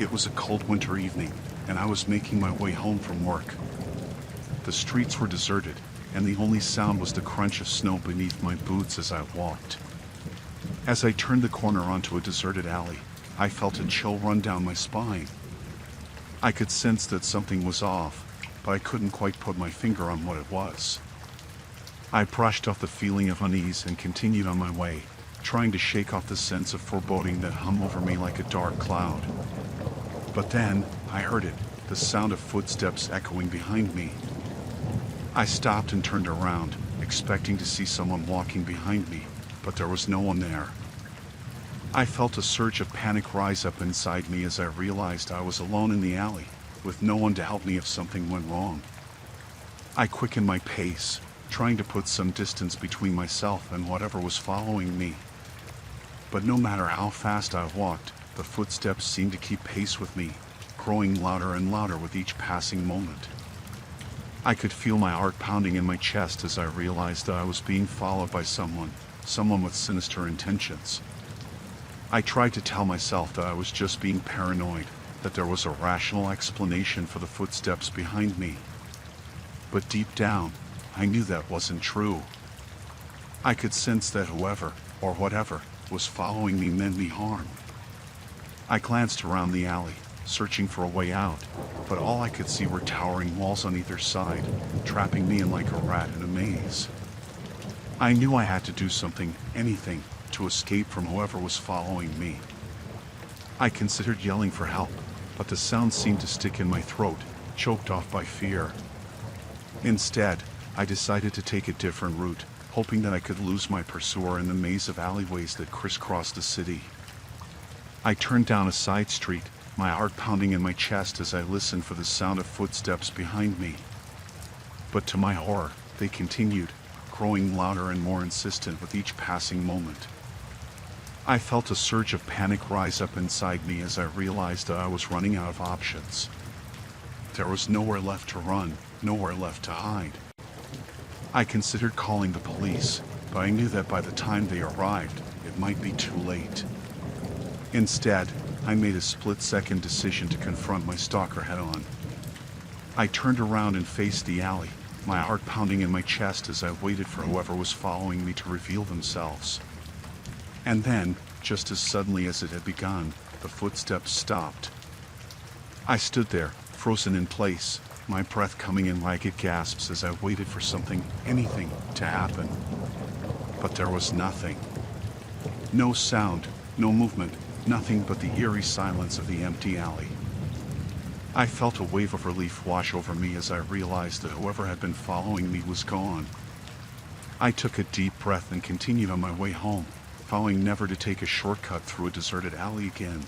It was a cold winter evening, and I was making my way home from work. The streets were deserted, and the only sound was the crunch of snow beneath my boots as I walked. As I turned the corner onto a deserted alley, I felt a chill run down my spine. I could sense that something was off, but I couldn't quite put my finger on what it was. I brushed off the feeling of unease and continued on my way, trying to shake off the sense of foreboding that hung over me like a dark cloud. But then, I heard it, the sound of footsteps echoing behind me. I stopped and turned around, expecting to see someone walking behind me, but there was no one there. I felt a surge of panic rise up inside me as I realized I was alone in the alley, with no one to help me if something went wrong. I quickened my pace, trying to put some distance between myself and whatever was following me. But no matter how fast I walked, the footsteps seemed to keep pace with me, growing louder and louder with each passing moment. I could feel my heart pounding in my chest as I realized that I was being followed by someone with sinister intentions. I tried to tell myself that I was just being paranoid, that there was a rational explanation for the footsteps behind me. But deep down, I knew that wasn't true. I could sense that whoever, or whatever, was following me meant me harm. I glanced around the alley, searching for a way out, but all I could see were towering walls on either side, trapping me in like a rat in a maze. I knew I had to do something, anything, to escape from whoever was following me. I considered yelling for help, but the sound seemed to stick in my throat, choked off by fear. Instead, I decided to take a different route, hoping that I could lose my pursuer in the maze of alleyways that crisscrossed the city. I turned down a side street, my heart pounding in my chest as I listened for the sound of footsteps behind me. But to my horror, they continued, growing louder and more insistent with each passing moment. I felt a surge of panic rise up inside me as I realized that I was running out of options. There was nowhere left to run, nowhere left to hide. I considered calling the police, but I knew that by the time they arrived, it might be too late. Instead, I made a split-second decision to confront my stalker head-on. I turned around and faced the alley, my heart pounding in my chest as I waited for whoever was following me to reveal themselves. And then, just as suddenly as it had begun, the footsteps stopped. I stood there, frozen in place, my breath coming in ragged gasps as I waited for something, anything, to happen. But there was nothing. No sound, no movement, nothing but the eerie silence of the empty alley. I felt a wave of relief wash over me as I realized that whoever had been following me was gone. I took a deep breath and continued on my way home, vowing never to take a shortcut through a deserted alley again.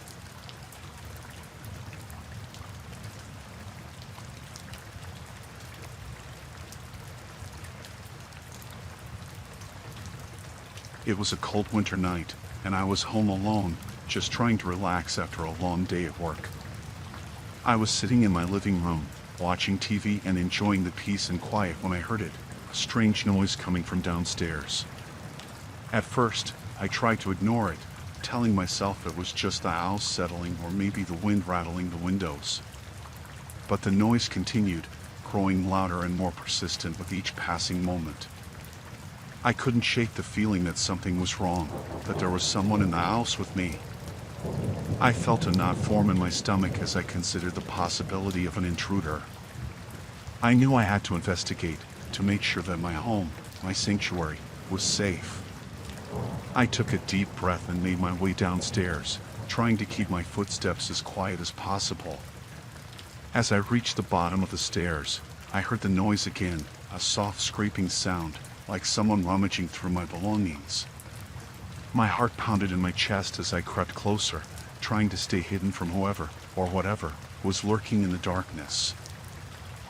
It was a cold winter night, and I was home alone, just trying to relax after a long day at work. I was sitting in my living room, watching TV and enjoying the peace and quiet when I heard it, a strange noise coming from downstairs. At first, I tried to ignore it, telling myself it was just the house settling or maybe the wind rattling the windows. But the noise continued, growing louder and more persistent with each passing moment. I couldn't shake the feeling that something was wrong, that there was someone in the house with me. I felt a knot form in my stomach as I considered the possibility of an intruder. I knew I had to investigate, to make sure that my home, my sanctuary, was safe. I took a deep breath and made my way downstairs, trying to keep my footsteps as quiet as possible. As I reached the bottom of the stairs, I heard the noise again, a soft scraping sound, like someone rummaging through my belongings. My heart pounded in my chest as I crept closer, trying to stay hidden from whoever, or whatever, was lurking in the darkness.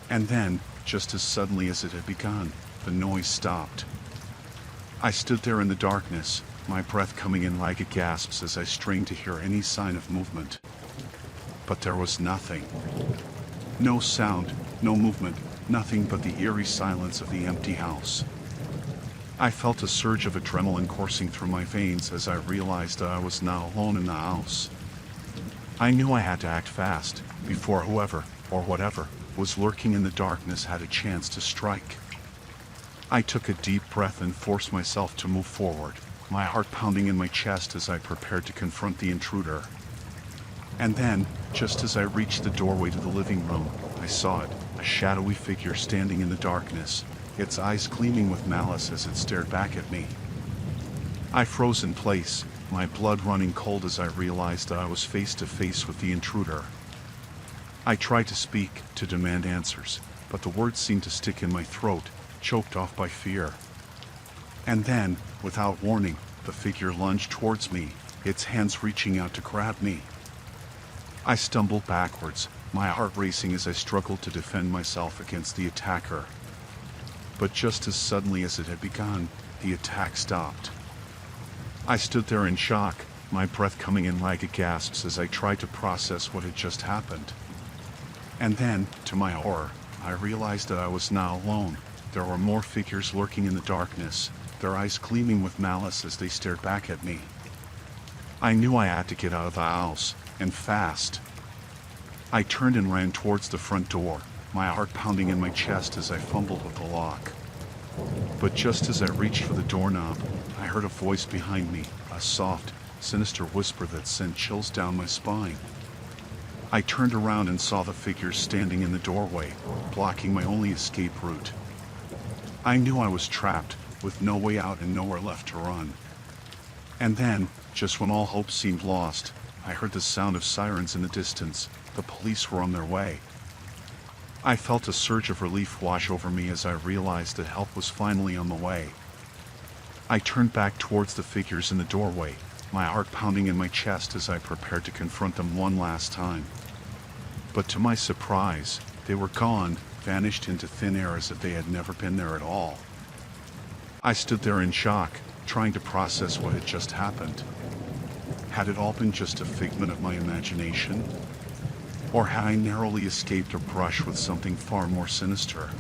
And then, just as suddenly as it had begun, the noise stopped. I stood there in the darkness, my breath coming in ragged gasps as I strained to hear any sign of movement. But there was nothing. No sound, no movement, nothing but the eerie silence of the empty house. I felt a surge of adrenaline coursing through my veins as I realized that I was now alone in the house. I knew I had to act fast, before whoever, or whatever, was lurking in the darkness had a chance to strike. I took a deep breath and forced myself to move forward, my heart pounding in my chest as I prepared to confront the intruder. And then, just as I reached the doorway to the living room, I saw it, a shadowy figure standing in the darkness, its eyes gleaming with malice as it stared back at me. I froze in place, my blood running cold as I realized that I was face to face with the intruder. I tried to speak, to demand answers, but the words seemed to stick in my throat, choked off by fear. And then, without warning, the figure lunged towards me, its hands reaching out to grab me. I stumbled backwards, my heart racing as I struggled to defend myself against the attacker. But just as suddenly as it had begun, the attack stopped. I stood there in shock, my breath coming in ragged gasps as I tried to process what had just happened. And then, to my horror, I realized that I was now alone. There were more figures lurking in the darkness, their eyes gleaming with malice as they stared back at me. I knew I had to get out of the house, and fast. I turned and ran towards the front door, my heart pounding in my chest as I fumbled with the lock. But just as I reached for the doorknob, I heard a voice behind me, a soft, sinister whisper that sent chills down my spine. I turned around and saw the figure standing in the doorway, blocking my only escape route. I knew I was trapped, with no way out and nowhere left to run. And then, just when all hope seemed lost, I heard the sound of sirens in the distance. The police were on their way. I felt a surge of relief wash over me as I realized that help was finally on the way. I turned back towards the figures in the doorway, my heart pounding in my chest as I prepared to confront them one last time. But to my surprise, they were gone, vanished into thin air as if they had never been there at all. I stood there in shock, trying to process what had just happened. Had it all been just a figment of my imagination? Or had I narrowly escaped a brush with something far more sinister?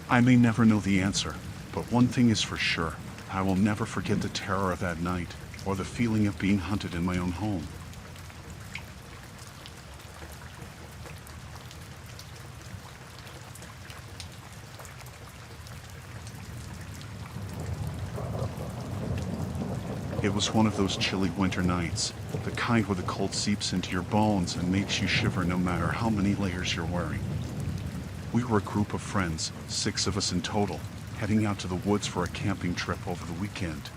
I may never know the answer, but one thing is for sure, I will never forget the terror of that night, or the feeling of being hunted in my own home. It was one of those chilly winter nights, the kind where the cold seeps into your bones and makes you shiver no matter how many layers you're wearing. We were a group of friends, 6 of us in total, heading out to the woods for a camping trip over the weekend.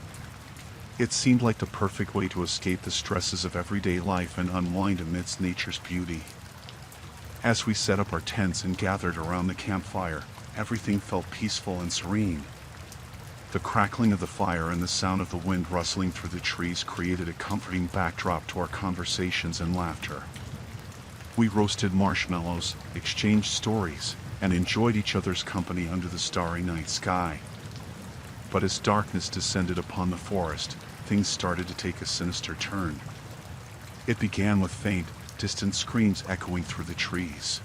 It seemed like the perfect way to escape the stresses of everyday life and unwind amidst nature's beauty. As we set up our tents and gathered around the campfire, everything felt peaceful and serene. The crackling of the fire and the sound of the wind rustling through the trees created a comforting backdrop to our conversations and laughter. We roasted marshmallows, exchanged stories, and enjoyed each other's company under the starry night sky. But as darkness descended upon the forest, things started to take a sinister turn. It began with faint, distant screams echoing through the trees.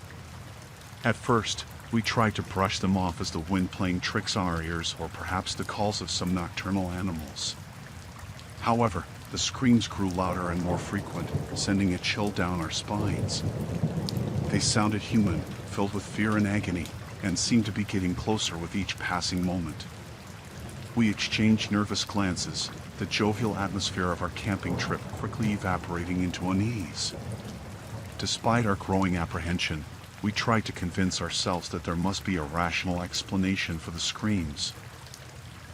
At first, we tried to brush them off as the wind playing tricks on our ears or perhaps the calls of some nocturnal animals. However, the screams grew louder and more frequent, sending a chill down our spines. They sounded human, filled with fear and agony, and seemed to be getting closer with each passing moment. We exchanged nervous glances, the jovial atmosphere of our camping trip quickly evaporating into unease. Despite our growing apprehension, we tried to convince ourselves that there must be a rational explanation for the screams.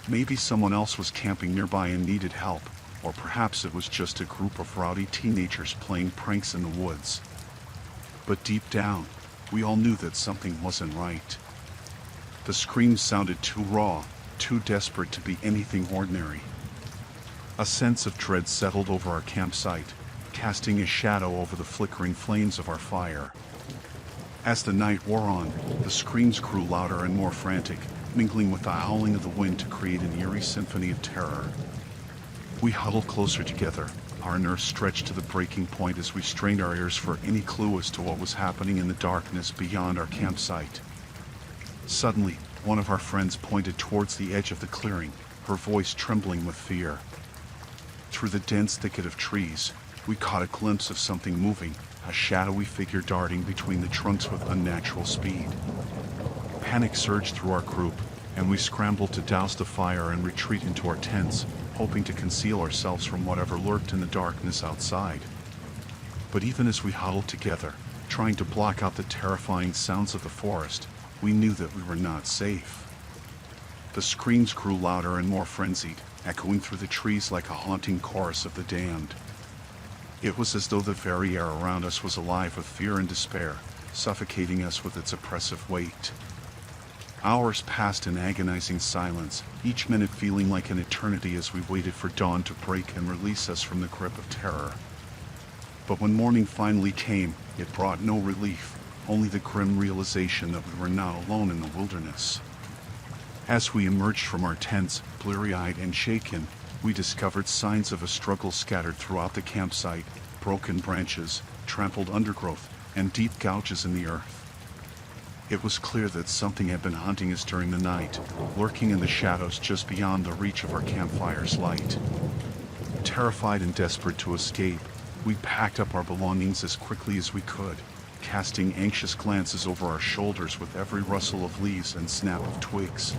Maybe someone else was camping nearby and needed help, or perhaps it was just a group of rowdy teenagers playing pranks in the woods. But deep down, we all knew that something wasn't right. The screams sounded too raw, too desperate to be anything ordinary. A sense of dread settled over our campsite, casting a shadow over the flickering flames of our fire. As the night wore on, the screams grew louder and more frantic, mingling with the howling of the wind to create an eerie symphony of terror. We huddled closer together, our nerves stretched to the breaking point as we strained our ears for any clue as to what was happening in the darkness beyond our campsite. Suddenly, one of our friends pointed towards the edge of the clearing, her voice trembling with fear. Through the dense thicket of trees, we caught a glimpse of something moving, a shadowy figure darting between the trunks with unnatural speed. Panic surged through our group, and we scrambled to douse the fire and retreat into our tents, hoping to conceal ourselves from whatever lurked in the darkness outside. But even as we huddled together, trying to block out the terrifying sounds of the forest, we knew that we were not safe. The screams grew louder and more frenzied, echoing through the trees like a haunting chorus of the damned. It was as though the very air around us was alive with fear and despair, suffocating us with its oppressive weight. Hours passed in agonizing silence, each minute feeling like an eternity as we waited for dawn to break and release us from the grip of terror. But when morning finally came, it brought no relief, only the grim realization that we were not alone in the wilderness. As we emerged from our tents, bleary-eyed and shaken, we discovered signs of a struggle scattered throughout the campsite: broken branches, trampled undergrowth, and deep gouges in the earth. It was clear that something had been hunting us during the night, lurking in the shadows just beyond the reach of our campfire's light. Terrified and desperate to escape, we packed up our belongings as quickly as we could, casting anxious glances over our shoulders with every rustle of leaves and snap of twigs.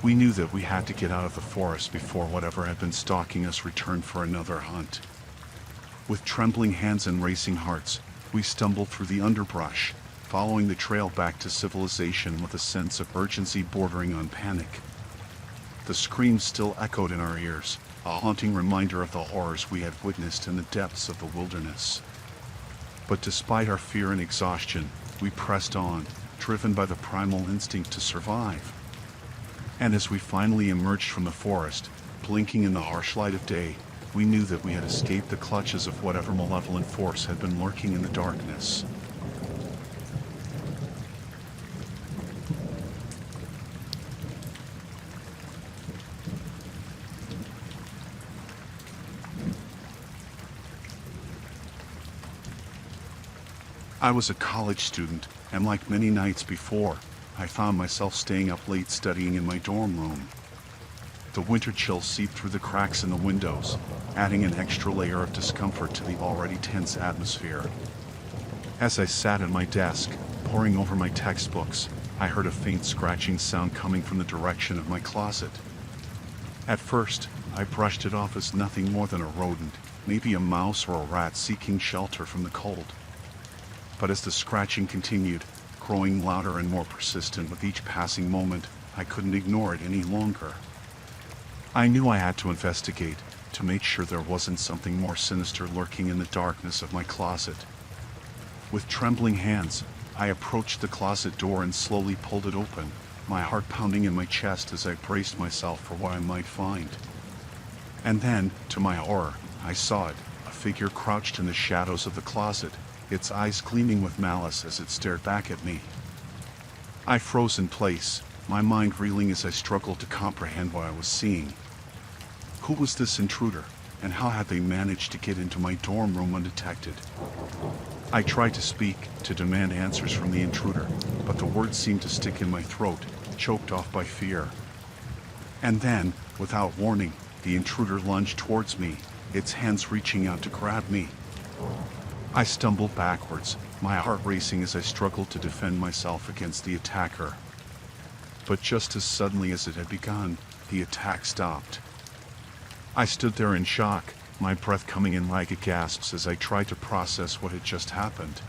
We knew that we had to get out of the forest before whatever had been stalking us returned for another hunt. With trembling hands and racing hearts, we stumbled through the underbrush, following the trail back to civilization with a sense of urgency bordering on panic. The screams still echoed in our ears, a haunting reminder of the horrors we had witnessed in the depths of the wilderness. But despite our fear and exhaustion, we pressed on, driven by the primal instinct to survive. And as we finally emerged from the forest, blinking in the harsh light of day, we knew that we had escaped the clutches of whatever malevolent force had been lurking in the darkness. I was a college student, and like many nights before, I found myself staying up late studying in my dorm room. The winter chill seeped through the cracks in the windows, adding an extra layer of discomfort to the already tense atmosphere. As I sat at my desk, poring over my textbooks, I heard a faint scratching sound coming from the direction of my closet. At first, I brushed it off as nothing more than a rodent, maybe a mouse or a rat seeking shelter from the cold. But as the scratching continued, growing louder and more persistent with each passing moment, I couldn't ignore it any longer. I knew I had to investigate, to make sure there wasn't something more sinister lurking in the darkness of my closet. With trembling hands, I approached the closet door and slowly pulled it open, my heart pounding in my chest as I braced myself for what I might find. And then, to my horror, I saw it, a figure crouched in the shadows of the closet, its eyes gleaming with malice as it stared back at me. I froze in place, my mind reeling as I struggled to comprehend what I was seeing. Who was this intruder, and how had they managed to get into my dorm room undetected? I tried to speak, to demand answers from the intruder, but the words seemed to stick in my throat, choked off by fear. And then, without warning, the intruder lunged towards me, its hands reaching out to grab me. I stumbled backwards, my heart racing as I struggled to defend myself against the attacker. But just as suddenly as it had begun, the attack stopped. I stood there in shock, my breath coming in ragged gasps as I tried to process what had just happened.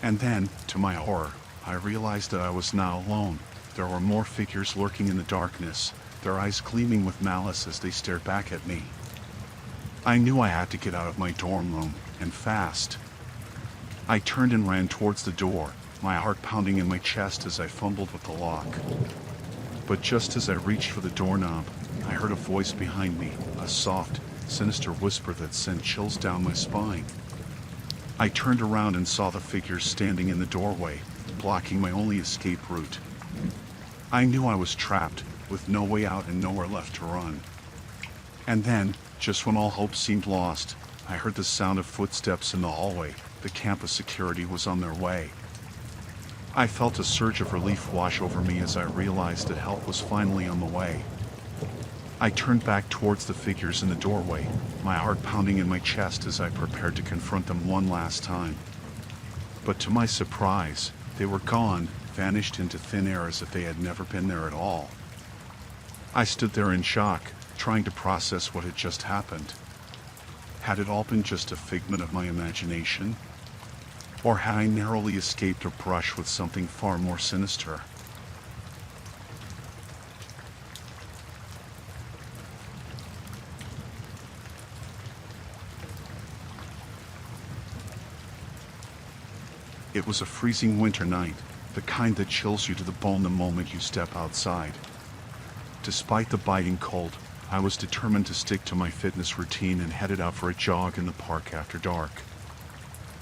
And then, to my horror, I realized that I was not alone. There were more figures lurking in the darkness, their eyes gleaming with malice as they stared back at me. I knew I had to get out of my dorm room, and fast. I turned and ran towards the door, my heart pounding in my chest as I fumbled with the lock. But just as I reached for the doorknob, I heard a voice behind me, a soft, sinister whisper that sent chills down my spine. I turned around and saw the figures standing in the doorway, blocking my only escape route. I knew I was trapped, with no way out and nowhere left to run. And then, just when all hope seemed lost, I heard the sound of footsteps in the hallway. The campus security was on their way. I felt a surge of relief wash over me as I realized that help was finally on the way. I turned back towards the figures in the doorway, my heart pounding in my chest as I prepared to confront them one last time. But to my surprise, they were gone, vanished into thin air as if they had never been there at all. I stood there in shock, trying to process what had just happened. Had it all been just a figment of my imagination? Or had I narrowly escaped a brush with something far more sinister? It was a freezing winter night, the kind that chills you to the bone the moment you step outside. Despite the biting cold, I was determined to stick to my fitness routine and headed out for a jog in the park after dark.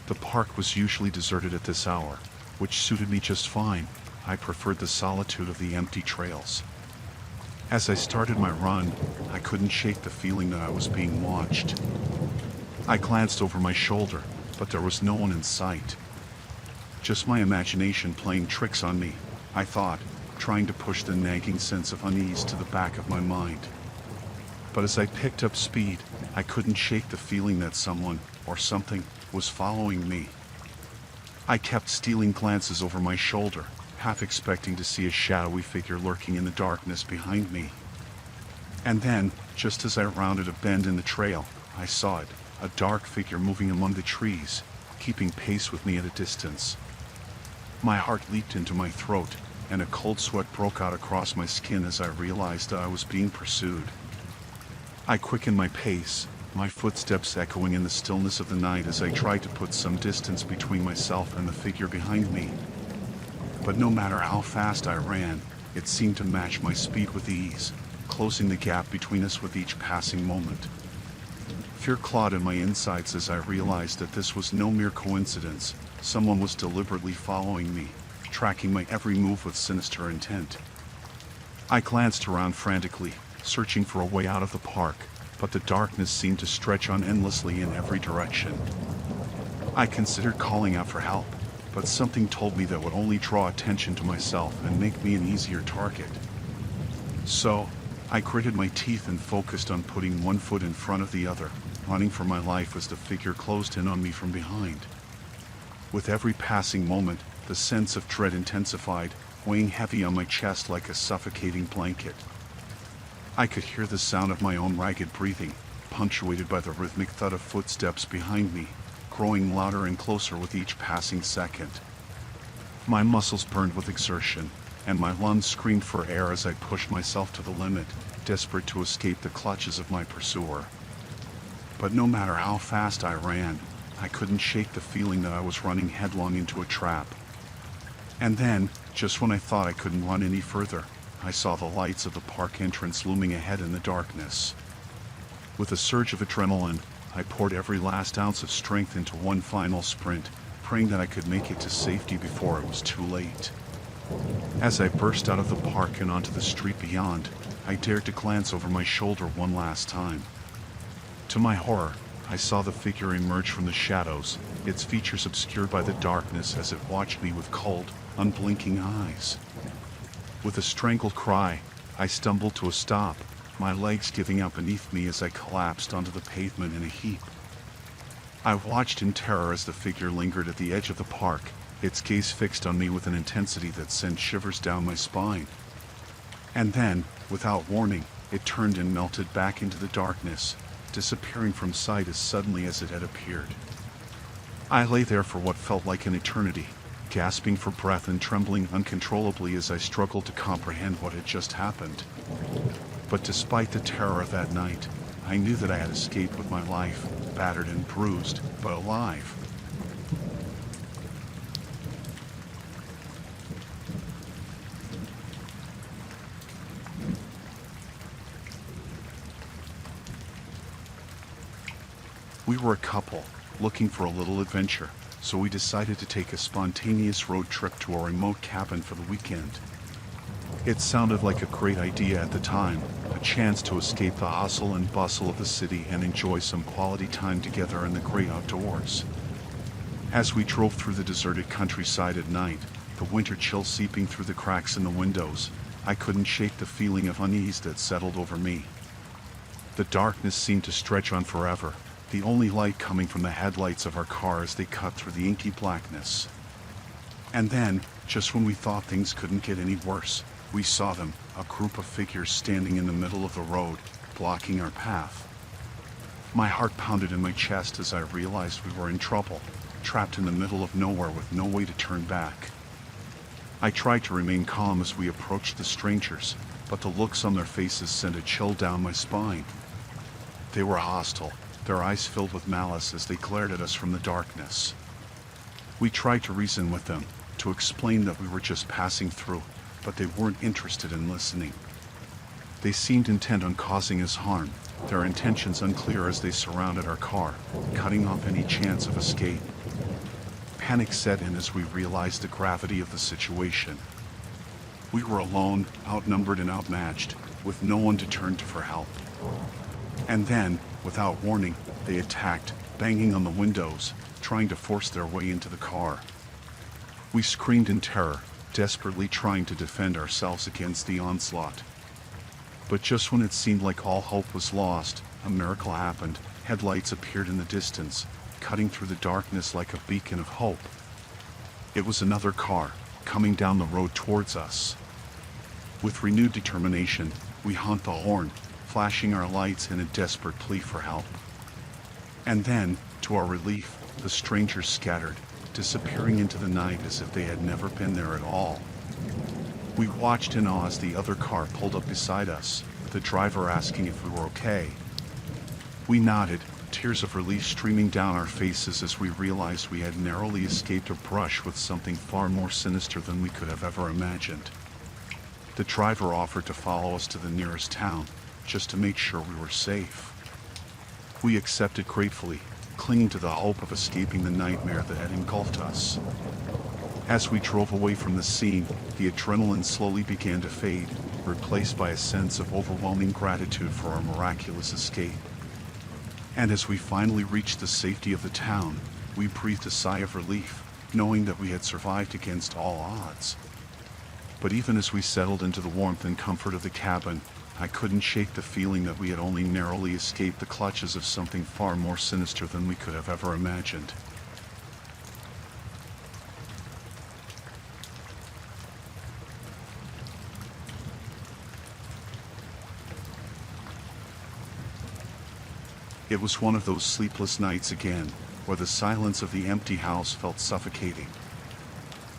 The park was usually deserted at this hour, which suited me just fine. I preferred the solitude of the empty trails. As I started my run, I couldn't shake the feeling that I was being watched. I glanced over my shoulder, but there was no one in sight. Just my imagination playing tricks on me, I thought, trying to push the nagging sense of unease to the back of my mind. But as I picked up speed, I couldn't shake the feeling that someone, or something, was following me. I kept stealing glances over my shoulder, half expecting to see a shadowy figure lurking in the darkness behind me. And then, just as I rounded a bend in the trail, I saw it, a dark figure moving among the trees, keeping pace with me at a distance. My heart leaped into my throat, and a cold sweat broke out across my skin as I realized that I was being pursued. I quickened my pace, my footsteps echoing in the stillness of the night as I tried to put some distance between myself and the figure behind me. But no matter how fast I ran, it seemed to match my speed with ease, closing the gap between us with each passing moment. Fear clawed in my insides as I realized that this was no mere coincidence. Someone was deliberately following me, tracking my every move with sinister intent. I glanced around frantically, searching for a way out of the park, but the darkness seemed to stretch on endlessly in every direction. I considered calling out for help, but something told me that would only draw attention to myself and make me an easier target. So, I gritted my teeth and focused on putting one foot in front of the other, running for my life as the figure closed in on me from behind. With every passing moment, the sense of dread intensified, weighing heavy on my chest like a suffocating blanket. I could hear the sound of my own ragged breathing, punctuated by the rhythmic thud of footsteps behind me, growing louder and closer with each passing second. My muscles burned with exertion, and my lungs screamed for air as I pushed myself to the limit, desperate to escape the clutches of my pursuer. But no matter how fast I ran, I couldn't shake the feeling that I was running headlong into a trap. And then, just when I thought I couldn't run any further, I saw the lights of the park entrance looming ahead in the darkness. With a surge of adrenaline, I poured every last ounce of strength into one final sprint, praying that I could make it to safety before it was too late. As I burst out of the park and onto the street beyond, I dared to glance over my shoulder one last time. To my horror, I saw the figure emerge from the shadows, its features obscured by the darkness as it watched me with cold, unblinking eyes. With a strangled cry, I stumbled to a stop, my legs giving out beneath me as I collapsed onto the pavement in a heap. I watched in terror as the figure lingered at the edge of the park, its gaze fixed on me with an intensity that sent shivers down my spine. And then, without warning, it turned and melted back into the darkness, disappearing from sight as suddenly as it had appeared. I lay there for what felt like an eternity, gasping for breath and trembling uncontrollably as I struggled to comprehend what had just happened. But despite the terror of that night, I knew that I had escaped with my life, battered and bruised, but alive. We were a couple, looking for a little adventure, so we decided to take a spontaneous road trip to a remote cabin for the weekend. It sounded like a great idea at the time, a chance to escape the hustle and bustle of the city and enjoy some quality time together in the great outdoors. As we drove through the deserted countryside at night, the winter chill seeping through the cracks in the windows, I couldn't shake the feeling of unease that settled over me. The darkness seemed to stretch on forever, the only light coming from the headlights of our car as they cut through the inky blackness. And then, just when we thought things couldn't get any worse, we saw them, a group of figures standing in the middle of the road, blocking our path. My heart pounded in my chest as I realized we were in trouble, trapped in the middle of nowhere with no way to turn back. I tried to remain calm as we approached the strangers, but the looks on their faces sent a chill down my spine. They were hostile, their eyes filled with malice as they glared at us from the darkness. We tried to reason with them, to explain that we were just passing through, but they weren't interested in listening. They seemed intent on causing us harm, their intentions unclear as they surrounded our car, cutting off any chance of escape. Panic set in as we realized the gravity of the situation. We were alone, outnumbered and outmatched, with no one to turn to for help. And then, without warning, they attacked, banging on the windows, trying to force their way into the car. We screamed in terror, desperately trying to defend ourselves against the onslaught. But just when it seemed like all hope was lost, a miracle happened. Headlights appeared in the distance, cutting through the darkness like a beacon of hope. It was another car, coming down the road towards us. With renewed determination, we honked the horn, flashing our lights in a desperate plea for help. And then, to our relief, the strangers scattered, disappearing into the night as if they had never been there at all. We watched in awe as the other car pulled up beside us, the driver asking if we were okay. We nodded, tears of relief streaming down our faces as we realized we had narrowly escaped a brush with something far more sinister than we could have ever imagined. The driver offered to follow us to the nearest town, just to make sure we were safe. We accepted gratefully, clinging to the hope of escaping the nightmare that had engulfed us. As we drove away from the scene, the adrenaline slowly began to fade, replaced by a sense of overwhelming gratitude for our miraculous escape. And as we finally reached the safety of the town, we breathed a sigh of relief, knowing that we had survived against all odds. But even as we settled into the warmth and comfort of the cabin, I couldn't shake the feeling that we had only narrowly escaped the clutches of something far more sinister than we could have ever imagined. It was one of those sleepless nights again, where the silence of the empty house felt suffocating.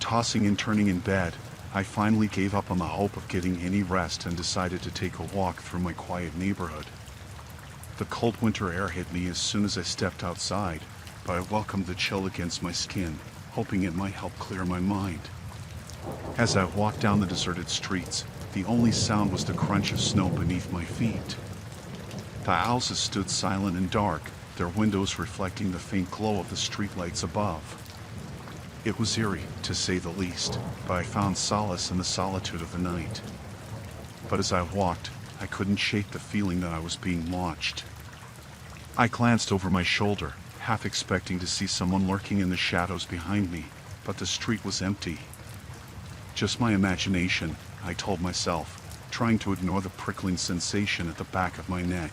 Tossing and turning in bed, I finally gave up on the hope of getting any rest and decided to take a walk through my quiet neighborhood. The cold winter air hit me as soon as I stepped outside, but I welcomed the chill against my skin, hoping it might help clear my mind. As I walked down the deserted streets, the only sound was the crunch of snow beneath my feet. The houses stood silent and dark, their windows reflecting the faint glow of the streetlights above. It was eerie, to say the least, but I found solace in the solitude of the night. But as I walked, I couldn't shake the feeling that I was being watched. I glanced over my shoulder, half expecting to see someone lurking in the shadows behind me, but the street was empty. Just my imagination, I told myself, trying to ignore the prickling sensation at the back of my neck.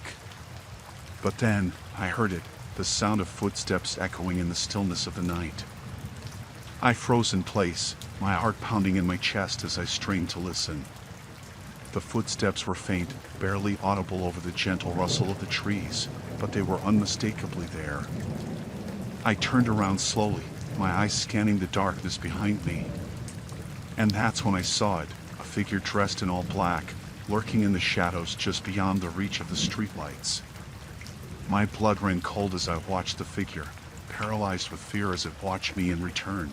But then, I heard it, the sound of footsteps echoing in the stillness of the night. I froze in place, my heart pounding in my chest as I strained to listen. The footsteps were faint, barely audible over the gentle rustle of the trees, but they were unmistakably there. I turned around slowly, my eyes scanning the darkness behind me. And that's when I saw it, a figure dressed in all black, lurking in the shadows just beyond the reach of the streetlights. My blood ran cold as I watched the figure, paralyzed with fear as it watched me in return.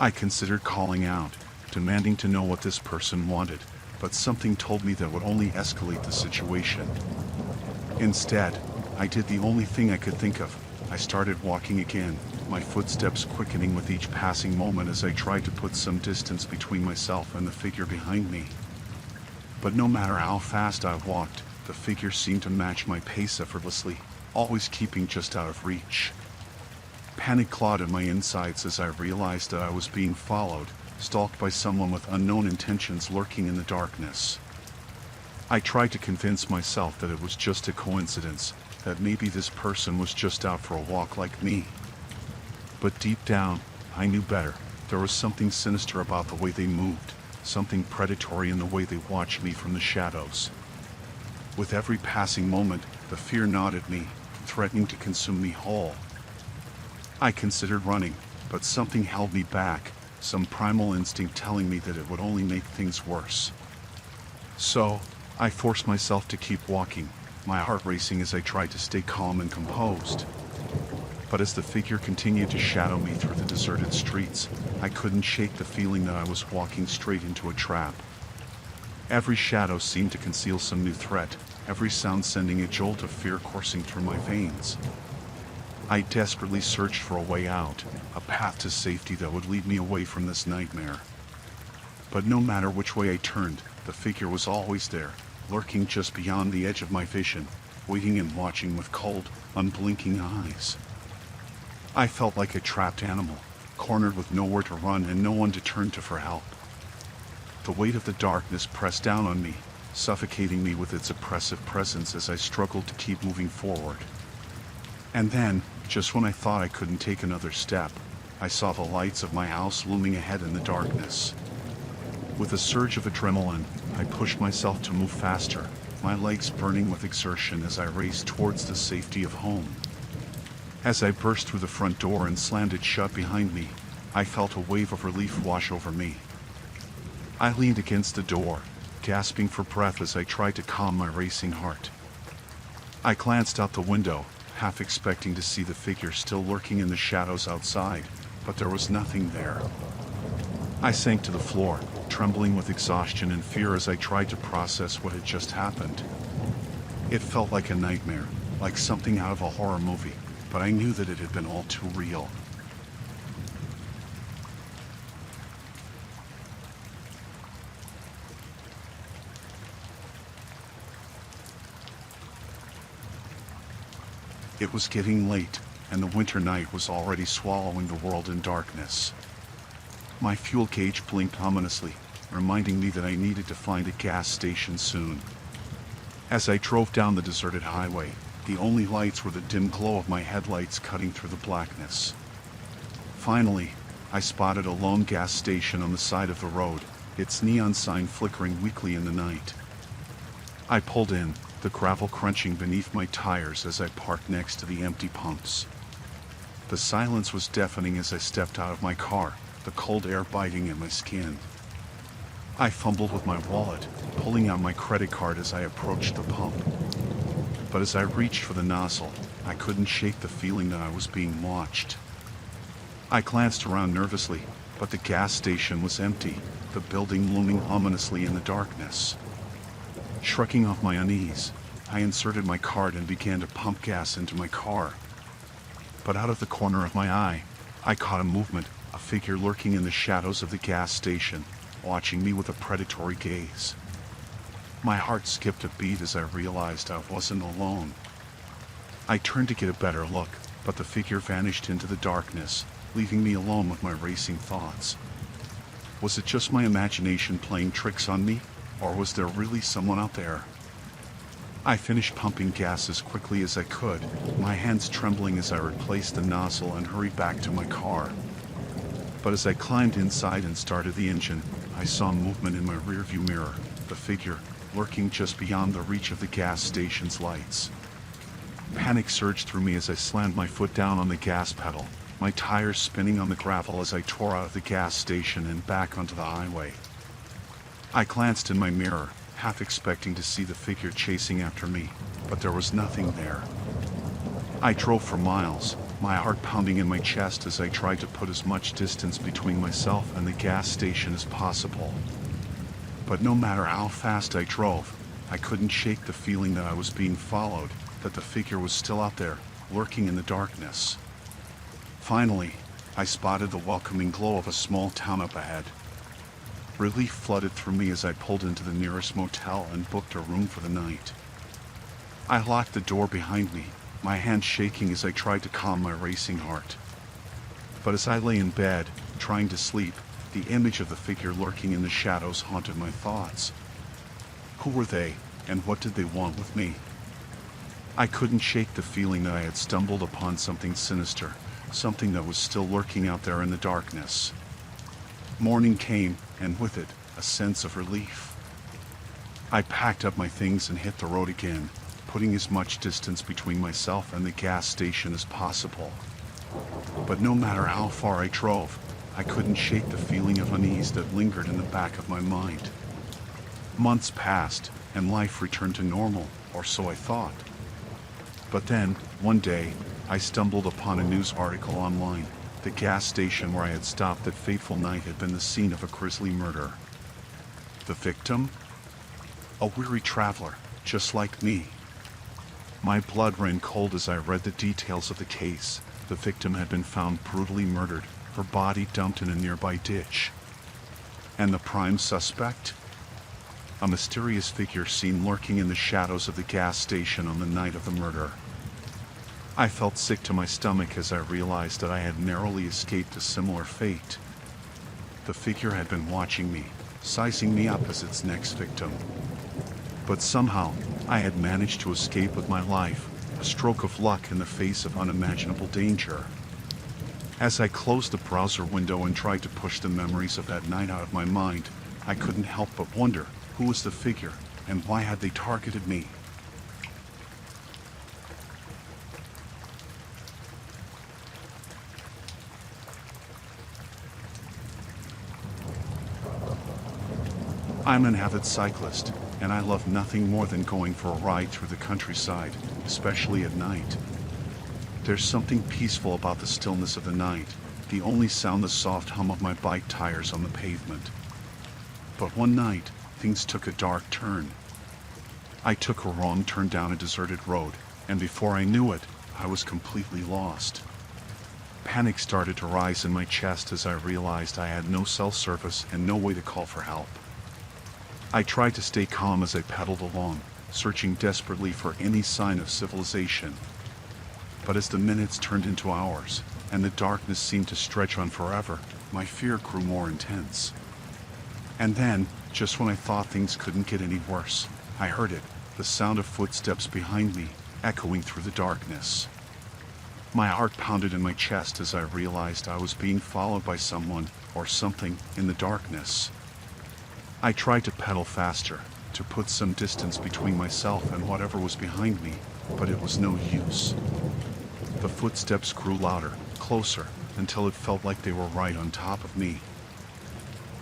I considered calling out, demanding to know what this person wanted, but something told me that would only escalate the situation. Instead, I did the only thing I could think of. I started walking again, my footsteps quickening with each passing moment as I tried to put some distance between myself and the figure behind me. But no matter how fast I walked, the figure seemed to match my pace effortlessly, always keeping just out of reach. Panic clawed at my insides as I realized that I was being followed, stalked by someone with unknown intentions lurking in the darkness. I tried to convince myself that it was just a coincidence, that maybe this person was just out for a walk like me. But deep down, I knew better. There was something sinister about the way they moved, something predatory in the way they watched me from the shadows. With every passing moment, the fear gnawed at me, threatening to consume me whole. I considered running, but something held me back, some primal instinct telling me that it would only make things worse. So, I forced myself to keep walking, my heart racing as I tried to stay calm and composed. But as the figure continued to shadow me through the deserted streets, I couldn't shake the feeling that I was walking straight into a trap. Every shadow seemed to conceal some new threat, every sound sending a jolt of fear coursing through my veins. I desperately searched for a way out, a path to safety that would lead me away from this nightmare. But no matter which way I turned, the figure was always there, lurking just beyond the edge of my vision, waiting and watching with cold, unblinking eyes. I felt like a trapped animal, cornered with nowhere to run and no one to turn to for help. The weight of the darkness pressed down on me, suffocating me with its oppressive presence as I struggled to keep moving forward. And then, just when I thought I couldn't take another step, I saw the lights of my house looming ahead in the darkness. With a surge of adrenaline, I pushed myself to move faster, my legs burning with exertion as I raced towards the safety of home. As I burst through the front door and slammed it shut behind me, I felt a wave of relief wash over me. I leaned against the door, gasping for breath as I tried to calm my racing heart. I glanced out the window, half expecting to see the figure still lurking in the shadows outside, but there was nothing there. I sank to the floor, trembling with exhaustion and fear as I tried to process what had just happened. It felt like a nightmare, like something out of a horror movie, but I knew that it had been all too real. It was getting late, and the winter night was already swallowing the world in darkness. My fuel gauge blinked ominously, reminding me that I needed to find a gas station soon. As I drove down the deserted highway, the only lights were the dim glow of my headlights cutting through the blackness. Finally, I spotted a lone gas station on the side of the road, its neon sign flickering weakly in the night. I pulled in, the gravel crunching beneath my tires as I parked next to the empty pumps. The silence was deafening as I stepped out of my car, the cold air biting at my skin. I fumbled with my wallet, pulling out my credit card as I approached the pump. But as I reached for the nozzle, I couldn't shake the feeling that I was being watched. I glanced around nervously, but the gas station was empty, the building looming ominously in the darkness. Shrugging off my unease, I inserted my card and began to pump gas into my car. But out of the corner of my eye, I caught a movement, a figure lurking in the shadows of the gas station, watching me with a predatory gaze. My heart skipped a beat as I realized I wasn't alone. I turned to get a better look, but the figure vanished into the darkness, leaving me alone with my racing thoughts. Was it just my imagination playing tricks on me, or was there really someone out there? I finished pumping gas as quickly as I could, my hands trembling as I replaced the nozzle and hurried back to my car. But as I climbed inside and started the engine, I saw movement in my rearview mirror, the figure lurking just beyond the reach of the gas station's lights. Panic surged through me as I slammed my foot down on the gas pedal, my tires spinning on the gravel as I tore out of the gas station and back onto the highway. I glanced in my mirror, half expecting to see the figure chasing after me, but there was nothing there. I drove for miles, my heart pounding in my chest as I tried to put as much distance between myself and the gas station as possible. But no matter how fast I drove, I couldn't shake the feeling that I was being followed, that the figure was still out there, lurking in the darkness. Finally, I spotted the welcoming glow of a small town up ahead. Relief flooded through me as I pulled into the nearest motel and booked a room for the night. I locked the door behind me, my hands shaking as I tried to calm my racing heart. But as I lay in bed, trying to sleep, the image of the figure lurking in the shadows haunted my thoughts. Who were they, and what did they want with me? I couldn't shake the feeling that I had stumbled upon something sinister, something that was still lurking out there in the darkness. Morning came, and with it, a sense of relief. I packed up my things and hit the road again, putting as much distance between myself and the gas station as possible. But no matter how far I drove, I couldn't shake the feeling of unease that lingered in the back of my mind. Months passed, and life returned to normal, or so I thought. But then, one day, I stumbled upon a news article online. The gas station where I had stopped that fateful night had been the scene of a grisly murder. The victim? A weary traveler, just like me. My blood ran cold as I read the details of the case. The victim had been found brutally murdered, her body dumped in a nearby ditch. And the prime suspect? A mysterious figure seen lurking in the shadows of the gas station on the night of the murder. I felt sick to my stomach as I realized that I had narrowly escaped a similar fate. The figure had been watching me, sizing me up as its next victim. But somehow, I had managed to escape with my life, a stroke of luck in the face of unimaginable danger. As I closed the browser window and tried to push the memories of that night out of my mind, I couldn't help but wonder, who was the figure, and why had they targeted me? I'm an avid cyclist, and I love nothing more than going for a ride through the countryside, especially at night. There's something peaceful about the stillness of the night, the only sound the soft hum of my bike tires on the pavement. But one night, things took a dark turn. I took a wrong turn down a deserted road, and before I knew it, I was completely lost. Panic started to rise in my chest as I realized I had no cell service and no way to call for help. I tried to stay calm as I pedaled along, searching desperately for any sign of civilization. But as the minutes turned into hours, and the darkness seemed to stretch on forever, my fear grew more intense. And then, just when I thought things couldn't get any worse, I heard it, the sound of footsteps behind me, echoing through the darkness. My heart pounded in my chest as I realized I was being followed by someone, or something, in the darkness. I tried to pedal faster, to put some distance between myself and whatever was behind me, but it was no use. The footsteps grew louder, closer, until it felt like they were right on top of me.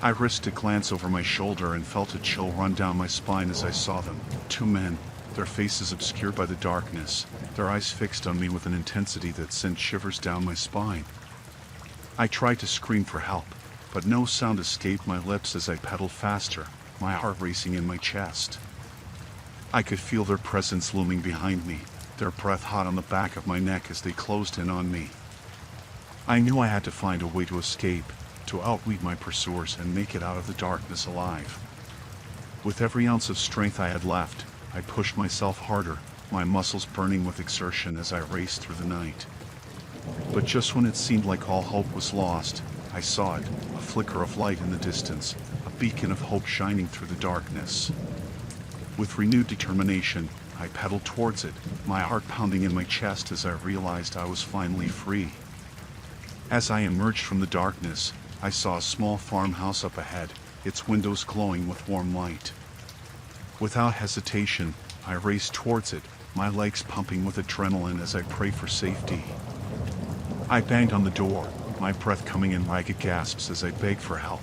I risked a glance over my shoulder and felt a chill run down my spine as I saw them, two men, their faces obscured by the darkness, their eyes fixed on me with an intensity that sent shivers down my spine. I tried to scream for help, but no sound escaped my lips as I pedaled faster, my heart racing in my chest. I could feel their presence looming behind me, their breath hot on the back of my neck as they closed in on me. I knew I had to find a way to escape, to outweed my pursuers and make it out of the darkness alive. With every ounce of strength I had left, I pushed myself harder, my muscles burning with exertion as I raced through the night. But just when it seemed like all hope was lost, I saw it, a flicker of light in the distance, a beacon of hope shining through the darkness. With renewed determination, I pedaled towards it, my heart pounding in my chest as I realized I was finally free. As I emerged from the darkness, I saw a small farmhouse up ahead, its windows glowing with warm light. Without hesitation, I raced towards it, my legs pumping with adrenaline as I prayed for safety. I banged on the door, my breath coming in ragged gasps as I begged for help.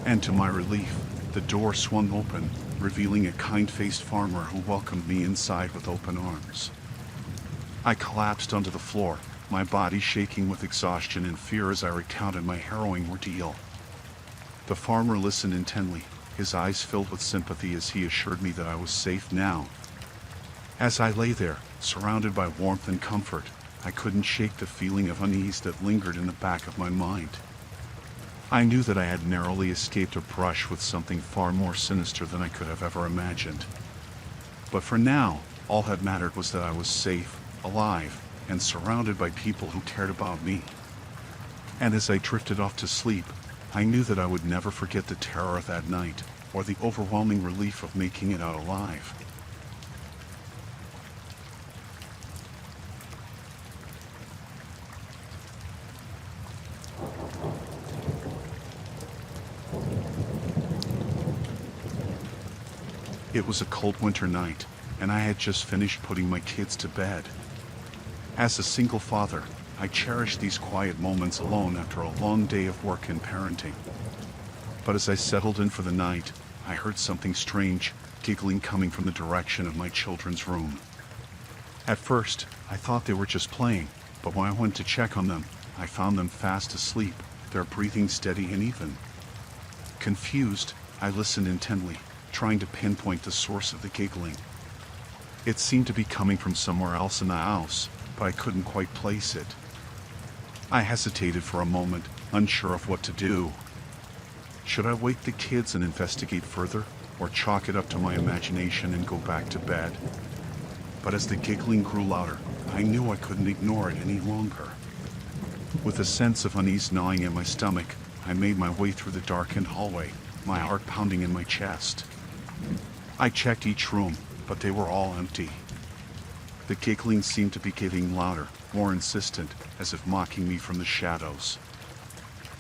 And to my relief, the door swung open, revealing a kind-faced farmer who welcomed me inside with open arms. I collapsed onto the floor, my body shaking with exhaustion and fear as I recounted my harrowing ordeal. The farmer listened intently, his eyes filled with sympathy as he assured me that I was safe now. As I lay there, surrounded by warmth and comfort, I couldn't shake the feeling of unease that lingered in the back of my mind. I knew that I had narrowly escaped a brush with something far more sinister than I could have ever imagined. But for now, all that mattered was that I was safe, alive, and surrounded by people who cared about me. And as I drifted off to sleep, I knew that I would never forget the terror of that night, or the overwhelming relief of making it out alive. It was a cold winter night, and I had just finished putting my kids to bed. As a single father, I cherish these quiet moments alone after a long day of work and parenting. But as I settled in for the night, I heard something strange, giggling coming from the direction of my children's room. At first, I thought they were just playing, but when I went to check on them, I found them fast asleep, their breathing steady and even. Confused, I listened intently, trying to pinpoint the source of the giggling. It seemed to be coming from somewhere else in the house, but I couldn't quite place it. I hesitated for a moment, unsure of what to do. Should I wake the kids and investigate further, or chalk it up to my imagination and go back to bed? But as the giggling grew louder, I knew I couldn't ignore it any longer. With a sense of unease gnawing at my stomach, I made my way through the darkened hallway, my heart pounding in my chest. I checked each room, but they were all empty. The giggling seemed to be getting louder, more insistent, as if mocking me from the shadows.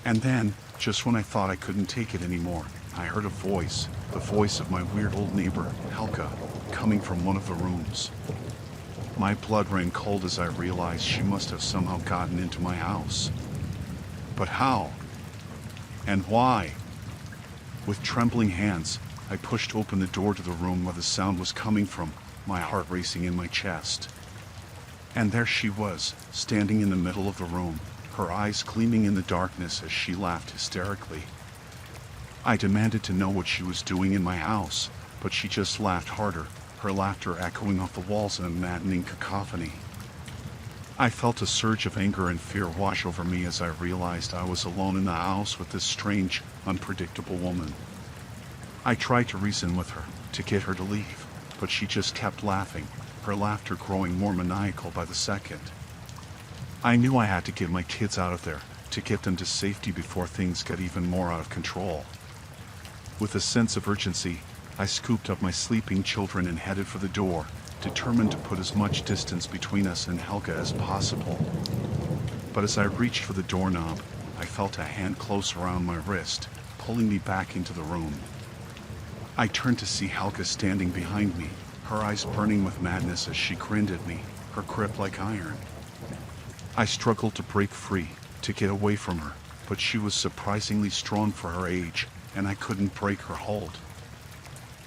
And then, just when I thought I couldn't take it anymore, I heard a voice, the voice of my weird old neighbor, Helga, coming from one of the rooms. My blood ran cold as I realized she must have somehow gotten into my house. But how? And why? With trembling hands, I pushed open the door to the room where the sound was coming from, my heart racing in my chest. And there she was, standing in the middle of the room, her eyes gleaming in the darkness as she laughed hysterically. I demanded to know what she was doing in my house, but she just laughed harder, her laughter echoing off the walls in a maddening cacophony. I felt a surge of anger and fear wash over me as I realized I was alone in the house with this strange, unpredictable woman. I tried to reason with her, to get her to leave, but she just kept laughing, her laughter growing more maniacal by the second. I knew I had to get my kids out of there, to get them to safety before things got even more out of control. With a sense of urgency, I scooped up my sleeping children and headed for the door, determined to put as much distance between us and Helga as possible. But as I reached for the doorknob, I felt a hand close around my wrist, pulling me back into the room. I turned to see Helga standing behind me, her eyes burning with madness as she grinned at me, her grip like iron. I struggled to break free, to get away from her, but she was surprisingly strong for her age, and I couldn't break her hold.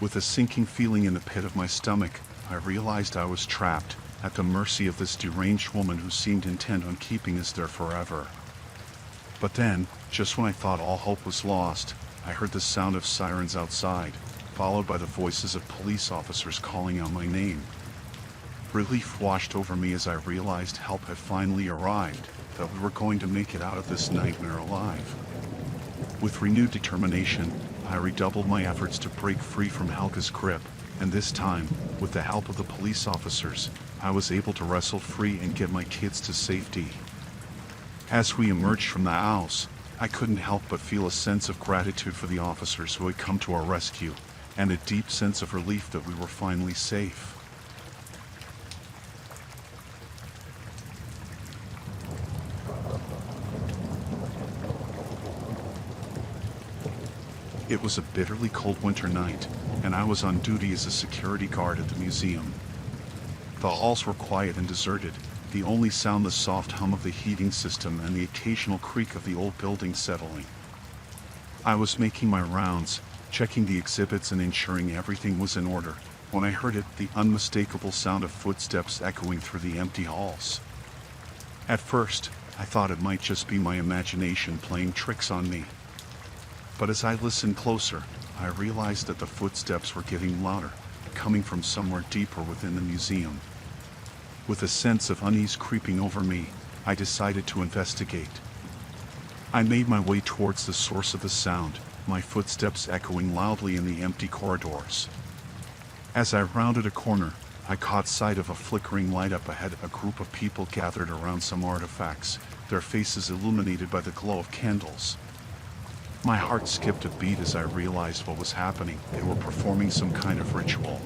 With a sinking feeling in the pit of my stomach, I realized I was trapped, at the mercy of this deranged woman who seemed intent on keeping us there forever. But then, just when I thought all hope was lost, I heard the sound of sirens outside, followed by the voices of police officers calling out my name. Relief washed over me as I realized help had finally arrived, that we were going to make it out of this nightmare alive. With renewed determination, I redoubled my efforts to break free from Helga's grip, and this time, with the help of the police officers, I was able to wrestle free and get my kids to safety. As we emerged from the house, I couldn't help but feel a sense of gratitude for the officers who had come to our rescue, and a deep sense of relief that we were finally safe. It was a bitterly cold winter night, and I was on duty as a security guard at the museum. The halls were quiet and deserted, the only sound the soft hum of the heating system and the occasional creak of the old building settling. I was making my rounds, checking the exhibits and ensuring everything was in order, when I heard the unmistakable sound of footsteps echoing through the empty halls. At first, I thought it might just be my imagination playing tricks on me. But as I listened closer, I realized that the footsteps were getting louder, coming from somewhere deeper within the museum. With a sense of unease creeping over me, I decided to investigate. I made my way towards the source of the sound, my footsteps echoing loudly in the empty corridors. As I rounded a corner, I caught sight of a flickering light up ahead, a group of people gathered around some artifacts, their faces illuminated by the glow of candles. My heart skipped a beat as I realized what was happening. They were performing some kind of ritual.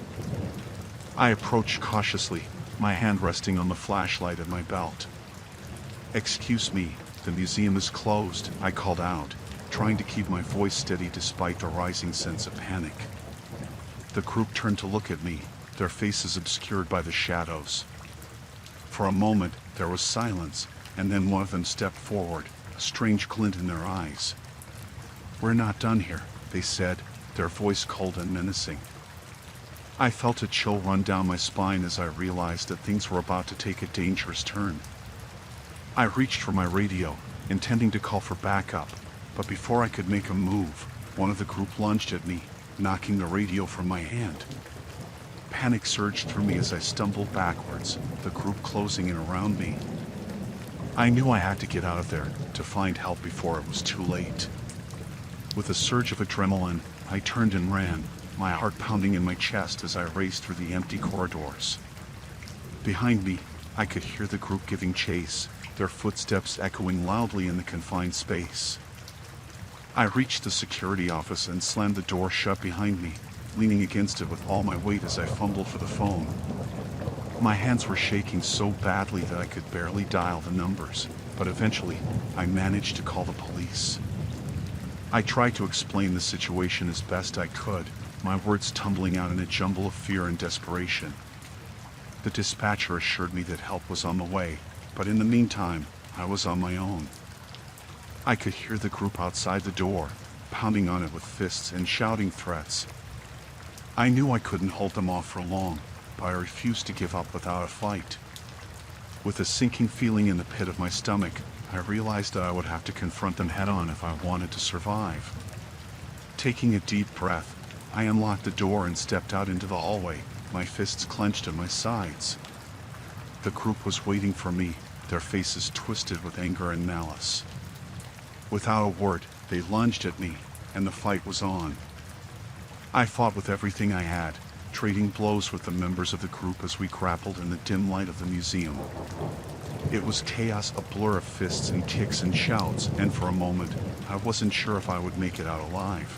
I approached cautiously, my hand resting on the flashlight at my belt. "Excuse me, the museum is closed," I called out, trying to keep my voice steady despite the rising sense of panic. The group turned to look at me, their faces obscured by the shadows. For a moment, there was silence, and then one of them stepped forward, a strange glint in their eyes. "We're not done here," they said, their voice cold and menacing. I felt a chill run down my spine as I realized that things were about to take a dangerous turn. I reached for my radio, intending to call for backup, but before I could make a move, one of the group lunged at me, knocking the radio from my hand. Panic surged through me as I stumbled backwards, the group closing in around me. I knew I had to get out of there, to find help before it was too late. With a surge of adrenaline, I turned and ran, my heart pounding in my chest as I raced through the empty corridors. Behind me, I could hear the group giving chase, their footsteps echoing loudly in the confined space. I reached the security office and slammed the door shut behind me, leaning against it with all my weight as I fumbled for the phone. My hands were shaking so badly that I could barely dial the numbers, but eventually, I managed to call the police. I tried to explain the situation as best I could, my words tumbling out in a jumble of fear and desperation. The dispatcher assured me that help was on the way, but in the meantime, I was on my own. I could hear the group outside the door, pounding on it with fists and shouting threats. I knew I couldn't hold them off for long, but I refused to give up without a fight. With a sinking feeling in the pit of my stomach, I realized that I would have to confront them head-on if I wanted to survive. Taking a deep breath, I unlocked the door and stepped out into the hallway, my fists clenched at my sides. The group was waiting for me, their faces twisted with anger and malice. Without a word, they lunged at me, and the fight was on. I fought with everything I had, trading blows with the members of the group as we grappled in the dim light of the museum. It was chaos, a blur of fists and kicks and shouts, and for a moment, I wasn't sure if I would make it out alive.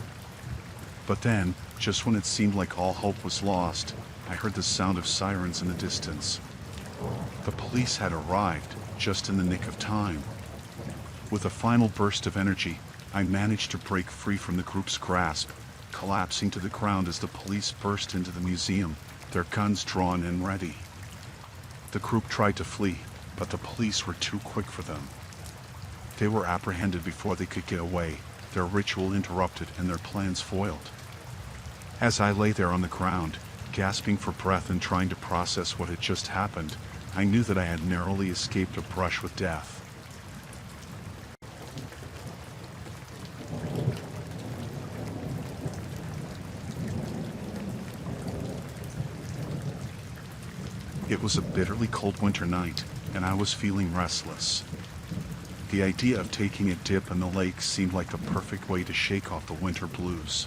But then, just when it seemed like all hope was lost, I heard the sound of sirens in the distance. The police had arrived, just in the nick of time. With a final burst of energy, I managed to break free from the group's grasp, collapsing to the ground as the police burst into the museum, their guns drawn and ready. The group tried to flee, but the police were too quick for them. They were apprehended before they could get away, their ritual interrupted and their plans foiled. As I lay there on the ground, gasping for breath and trying to process what had just happened, I knew that I had narrowly escaped a brush with death. It was a bitterly cold winter night, and I was feeling restless. The idea of taking a dip in the lake seemed like the perfect way to shake off the winter blues.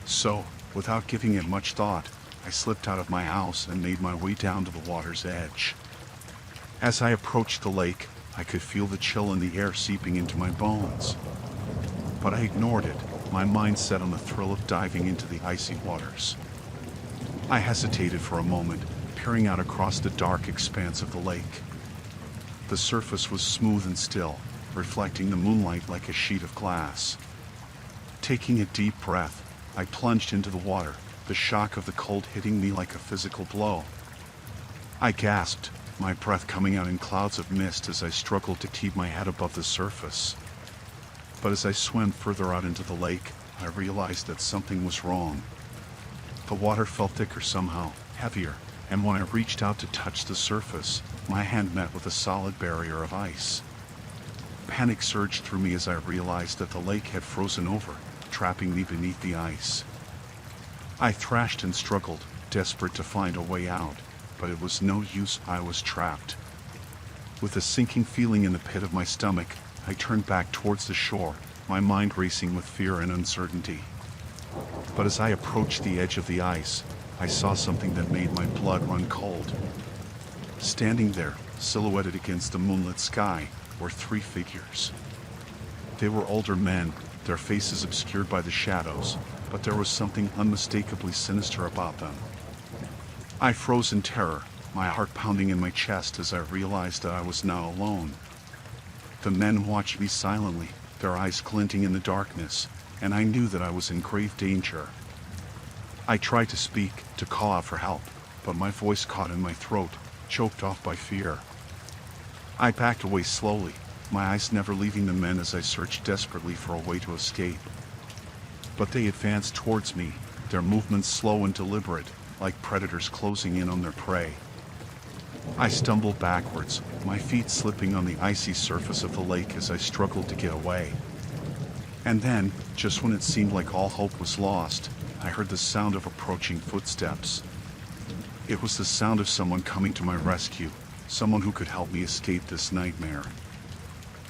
So, without giving it much thought, I slipped out of my house and made my way down to the water's edge. As I approached the lake, I could feel the chill in the air seeping into my bones. But I ignored it, my mind set on the thrill of diving into the icy waters. I hesitated for a moment, peering out across the dark expanse of the lake. The surface was smooth and still, reflecting the moonlight like a sheet of glass. Taking a deep breath, I plunged into the water, the shock of the cold hitting me like a physical blow. I gasped, my breath coming out in clouds of mist as I struggled to keep my head above the surface. But as I swam further out into the lake, I realized that something was wrong. The water felt thicker somehow, heavier, and when I reached out to touch the surface, my hand met with a solid barrier of ice. Panic surged through me as I realized that the lake had frozen over, trapping me beneath the ice. I thrashed and struggled, desperate to find a way out, but it was no use, I was trapped. With a sinking feeling in the pit of my stomach, I turned back towards the shore, my mind racing with fear and uncertainty. But as I approached the edge of the ice, I saw something that made my blood run cold. Standing there, silhouetted against the moonlit sky, were three figures. They were older men, their faces obscured by the shadows, but there was something unmistakably sinister about them. I froze in terror, my heart pounding in my chest as I realized that I was now alone. The men watched me silently, their eyes glinting in the darkness, and I knew that I was in grave danger. I tried to speak, to call out for help, but my voice caught in my throat, choked off by fear. I backed away slowly, my eyes never leaving the men as I searched desperately for a way to escape. But they advanced towards me, their movements slow and deliberate, like predators closing in on their prey. I stumbled backwards, my feet slipping on the icy surface of the lake as I struggled to get away. And then, just when it seemed like all hope was lost, I heard the sound of approaching footsteps. It was the sound of someone coming to my rescue, someone who could help me escape this nightmare.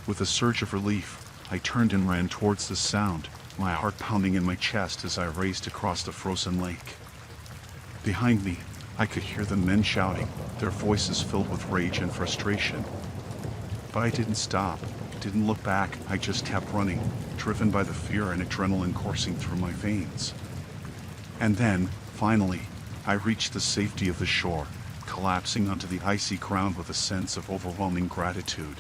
With a surge of relief, I turned and ran towards the sound, my heart pounding in my chest as I raced across the frozen lake. Behind me, I could hear the men shouting, their voices filled with rage and frustration. But I didn't stop, didn't look back, I just kept running, driven by the fear and adrenaline coursing through my veins. And then, finally, I reached the safety of the shore, collapsing onto the icy ground with a sense of overwhelming gratitude.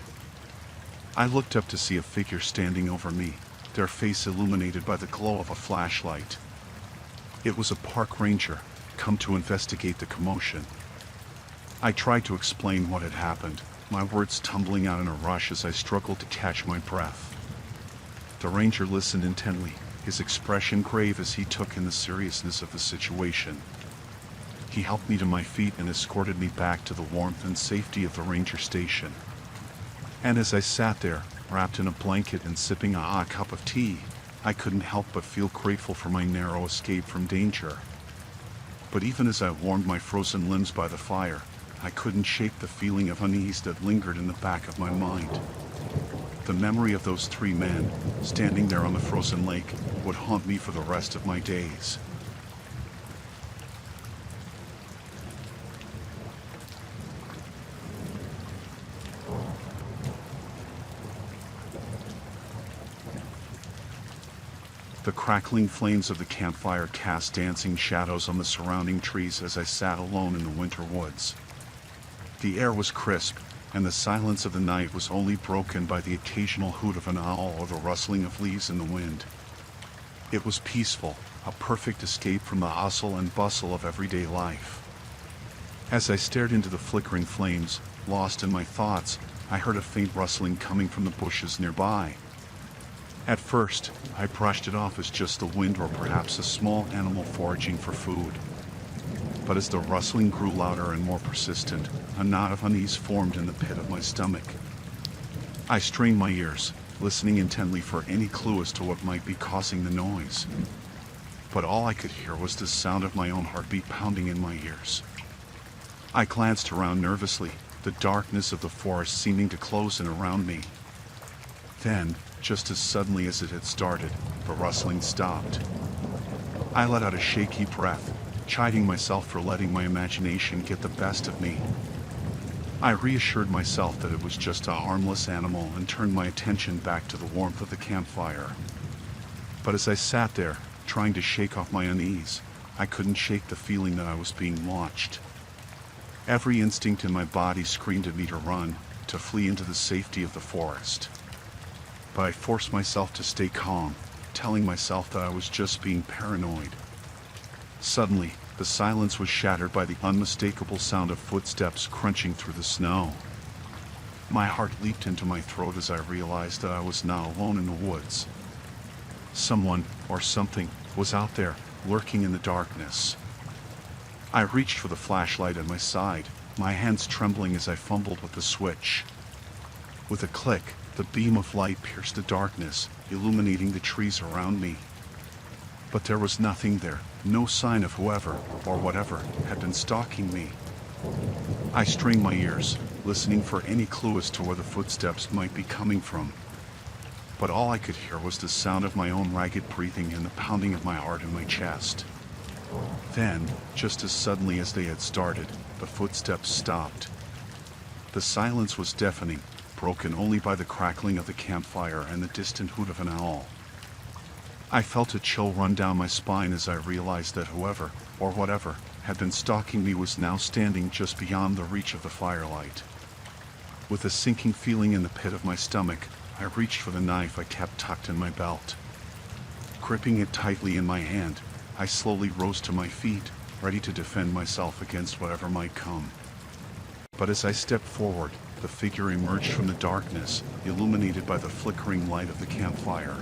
I looked up to see a figure standing over me, their face illuminated by the glow of a flashlight. It was a park ranger, come to investigate the commotion. I tried to explain what had happened, my words tumbling out in a rush as I struggled to catch my breath. The ranger listened intently, his expression grave as he took in the seriousness of the situation. He helped me to my feet and escorted me back to the warmth and safety of the ranger station. And as I sat there, wrapped in a blanket and sipping a hot cup of tea, I couldn't help but feel grateful for my narrow escape from danger. But even as I warmed my frozen limbs by the fire, I couldn't shake the feeling of unease that lingered in the back of my mind. The memory of those three men, standing there on the frozen lake, would haunt me for the rest of my days. The crackling flames of the campfire cast dancing shadows on the surrounding trees as I sat alone in the winter woods. The air was crisp, and the silence of the night was only broken by the occasional hoot of an owl or the rustling of leaves in the wind. It was peaceful, a perfect escape from the hustle and bustle of everyday life. As I stared into the flickering flames, lost in my thoughts, I heard a faint rustling coming from the bushes nearby. At first, I brushed it off as just the wind or perhaps a small animal foraging for food. But as the rustling grew louder and more persistent, a knot of unease formed in the pit of my stomach. I strained my ears, listening intently for any clue as to what might be causing the noise. But all I could hear was the sound of my own heartbeat pounding in my ears. I glanced around nervously, the darkness of the forest seeming to close in around me. Then, just as suddenly as it had started, the rustling stopped. I let out a shaky breath, chiding myself for letting my imagination get the best of me. I reassured myself that it was just a harmless animal and turned my attention back to the warmth of the campfire. But as I sat there, trying to shake off my unease, I couldn't shake the feeling that I was being watched. Every instinct in my body screamed at me to run, to flee into the safety of the forest. But I forced myself to stay calm, telling myself that I was just being paranoid. Suddenly, the silence was shattered by the unmistakable sound of footsteps crunching through the snow. My heart leaped into my throat as I realized that I was now alone in the woods. Someone, or something, was out there, lurking in the darkness. I reached for the flashlight at my side, my hands trembling as I fumbled with the switch. With a click, the beam of light pierced the darkness, illuminating the trees around me. But there was nothing there, no sign of whoever, or whatever, had been stalking me. I strained my ears, listening for any clue as to where the footsteps might be coming from. But all I could hear was the sound of my own ragged breathing and the pounding of my heart in my chest. Then, just as suddenly as they had started, the footsteps stopped. The silence was deafening, broken only by the crackling of the campfire and the distant hoot of an owl. I felt a chill run down my spine as I realized that whoever, or whatever, had been stalking me was now standing just beyond the reach of the firelight. With a sinking feeling in the pit of my stomach, I reached for the knife I kept tucked in my belt. Gripping it tightly in my hand, I slowly rose to my feet, ready to defend myself against whatever might come. But as I stepped forward, the figure emerged from the darkness, illuminated by the flickering light of the campfire.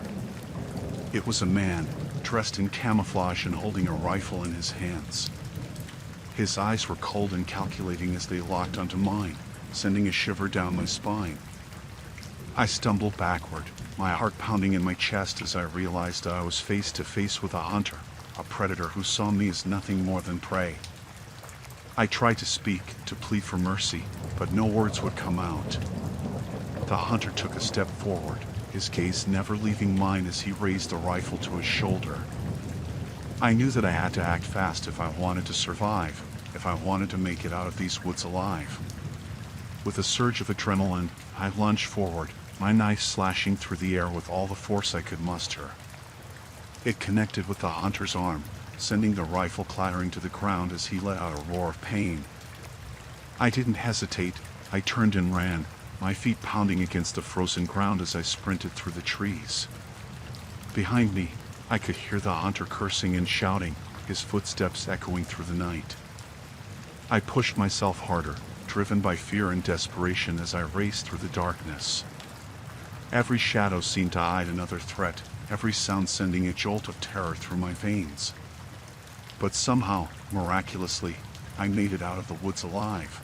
It was a man, dressed in camouflage and holding a rifle in his hands. His eyes were cold and calculating as they locked onto mine, sending a shiver down my spine. I stumbled backward, my heart pounding in my chest as I realized that I was face to face with a hunter, a predator who saw me as nothing more than prey. I tried to speak, to plead for mercy, but no words would come out. The hunter took a step forward, his gaze never leaving mine as he raised the rifle to his shoulder. I knew that I had to act fast if I wanted to survive, if I wanted to make it out of these woods alive. With a surge of adrenaline, I lunged forward, my knife slashing through the air with all the force I could muster. It connected with the hunter's arm, sending the rifle clattering to the ground as he let out a roar of pain. I didn't hesitate, I turned and ran, my feet pounding against the frozen ground as I sprinted through the trees. Behind me, I could hear the hunter cursing and shouting, his footsteps echoing through the night. I pushed myself harder, driven by fear and desperation as I raced through the darkness. Every shadow seemed to hide another threat, every sound sending a jolt of terror through my veins. But somehow, miraculously, I made it out of the woods alive.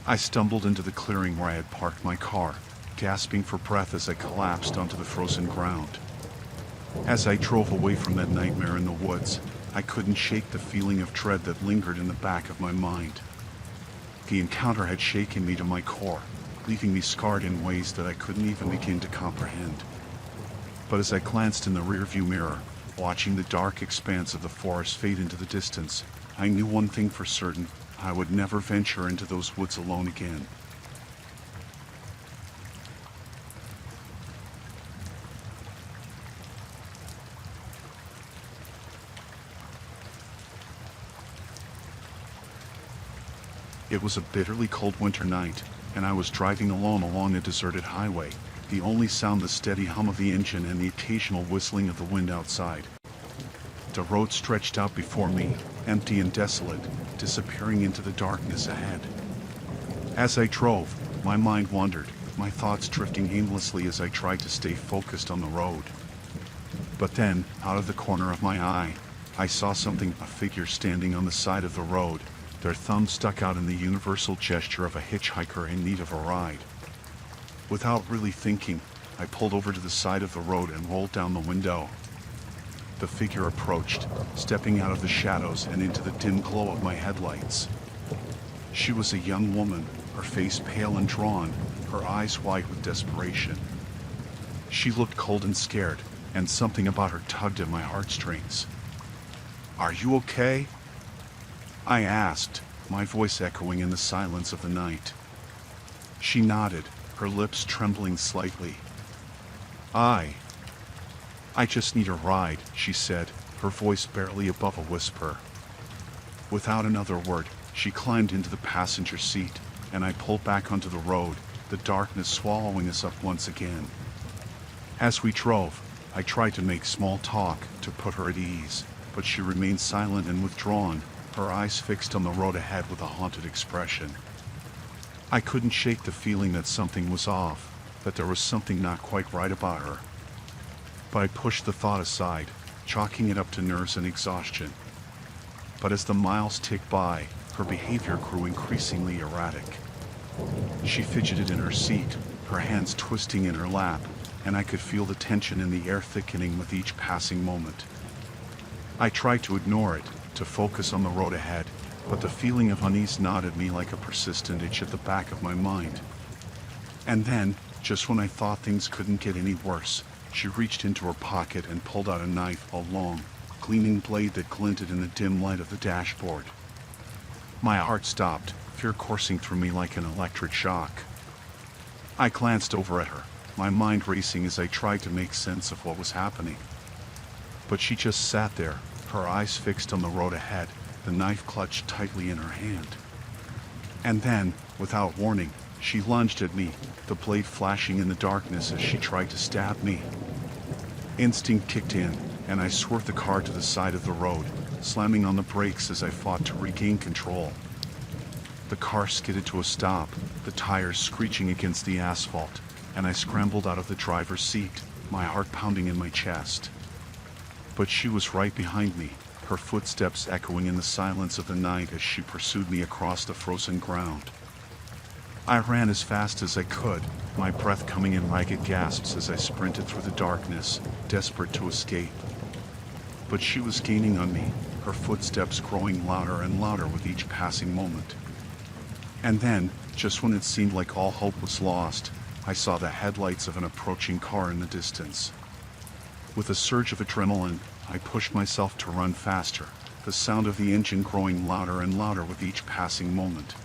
I stumbled into the clearing where I had parked my car, gasping for breath as I collapsed onto the frozen ground. As I drove away from that nightmare in the woods, I couldn't shake the feeling of dread that lingered in the back of my mind. The encounter had shaken me to my core, leaving me scarred in ways that I couldn't even begin to comprehend. But as I glanced in the rearview mirror, watching the dark expanse of the forest fade into the distance, I knew one thing for certain: I would never venture into those woods alone again. It was a bitterly cold winter night, and I was driving alone along a deserted highway, the only sound the steady hum of the engine and the occasional whistling of the wind outside. The road stretched out before me, empty and desolate, disappearing into the darkness ahead. As I drove, my mind wandered, my thoughts drifting aimlessly as I tried to stay focused on the road. But then, out of the corner of my eye, I saw something, a figure standing on the side of the road, their thumbs stuck out in the universal gesture of a hitchhiker in need of a ride. Without really thinking, I pulled over to the side of the road and rolled down the window. The figure approached, stepping out of the shadows and into the dim glow of my headlights. She was a young woman, her face pale and drawn, her eyes wide with desperation. She looked cold and scared, and something about her tugged at my heartstrings. "Are you okay?" I asked, my voice echoing in the silence of the night. She nodded, her lips trembling slightly. I just need a ride," she said, her voice barely above a whisper. Without another word, she climbed into the passenger seat, and I pulled back onto the road, the darkness swallowing us up once again. As we drove, I tried to make small talk to put her at ease, but she remained silent and withdrawn, her eyes fixed on the road ahead with a haunted expression. I couldn't shake the feeling that something was off, that there was something not quite right about her. But I pushed the thought aside, chalking it up to nerves and exhaustion. But as the miles ticked by, her behavior grew increasingly erratic. She fidgeted in her seat, her hands twisting in her lap, and I could feel the tension in the air thickening with each passing moment. I tried to ignore it, to focus on the road ahead, but the feeling of unease gnawed at me like a persistent itch at the back of my mind. And then, just when I thought things couldn't get any worse, she reached into her pocket and pulled out a knife, a long, gleaming blade that glinted in the dim light of the dashboard. My heart stopped, fear coursing through me like an electric shock. I glanced over at her, my mind racing as I tried to make sense of what was happening. But she just sat there, her eyes fixed on the road ahead, the knife clutched tightly in her hand. And then, without warning, she lunged at me, the blade flashing in the darkness as she tried to stab me. Instinct kicked in, and I swerved the car to the side of the road, slamming on the brakes as I fought to regain control. The car skidded to a stop, the tires screeching against the asphalt, and I scrambled out of the driver's seat, my heart pounding in my chest. But she was right behind me, her footsteps echoing in the silence of the night as she pursued me across the frozen ground. I ran as fast as I could, my breath coming in ragged gasps as I sprinted through the darkness, desperate to escape. But she was gaining on me, her footsteps growing louder and louder with each passing moment. And then, just when it seemed like all hope was lost, I saw the headlights of an approaching car in the distance. With a surge of adrenaline, I pushed myself to run faster, the sound of the engine growing louder and louder with each passing moment.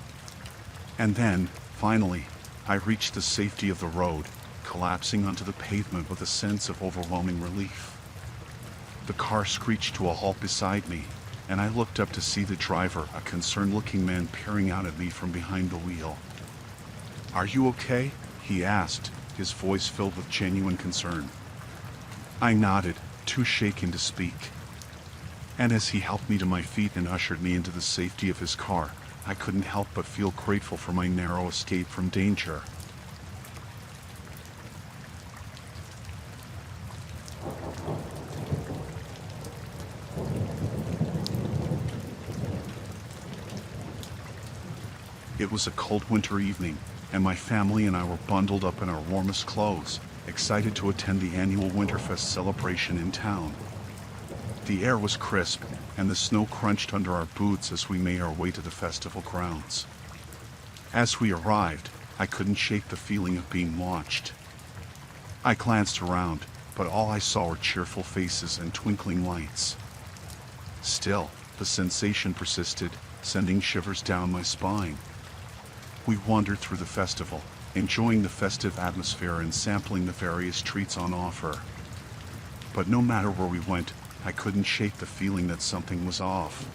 And then, finally, I reached the safety of the road, collapsing onto the pavement with a sense of overwhelming relief. The car screeched to a halt beside me, and I looked up to see the driver, a concerned-looking man peering out at me from behind the wheel. "Are you okay?" he asked, his voice filled with genuine concern. I nodded, too shaken to speak. And as he helped me to my feet and ushered me into the safety of his car, I couldn't help but feel grateful for my narrow escape from danger. It was a cold winter evening, and my family and I were bundled up in our warmest clothes, excited to attend the annual Winterfest celebration in town. The air was crisp, and the snow crunched under our boots as we made our way to the festival grounds. As we arrived, I couldn't shake the feeling of being watched. I glanced around, but all I saw were cheerful faces and twinkling lights. Still, the sensation persisted, sending shivers down my spine. We wandered through the festival, enjoying the festive atmosphere and sampling the various treats on offer. But no matter where we went, I couldn't shake the feeling that something was off.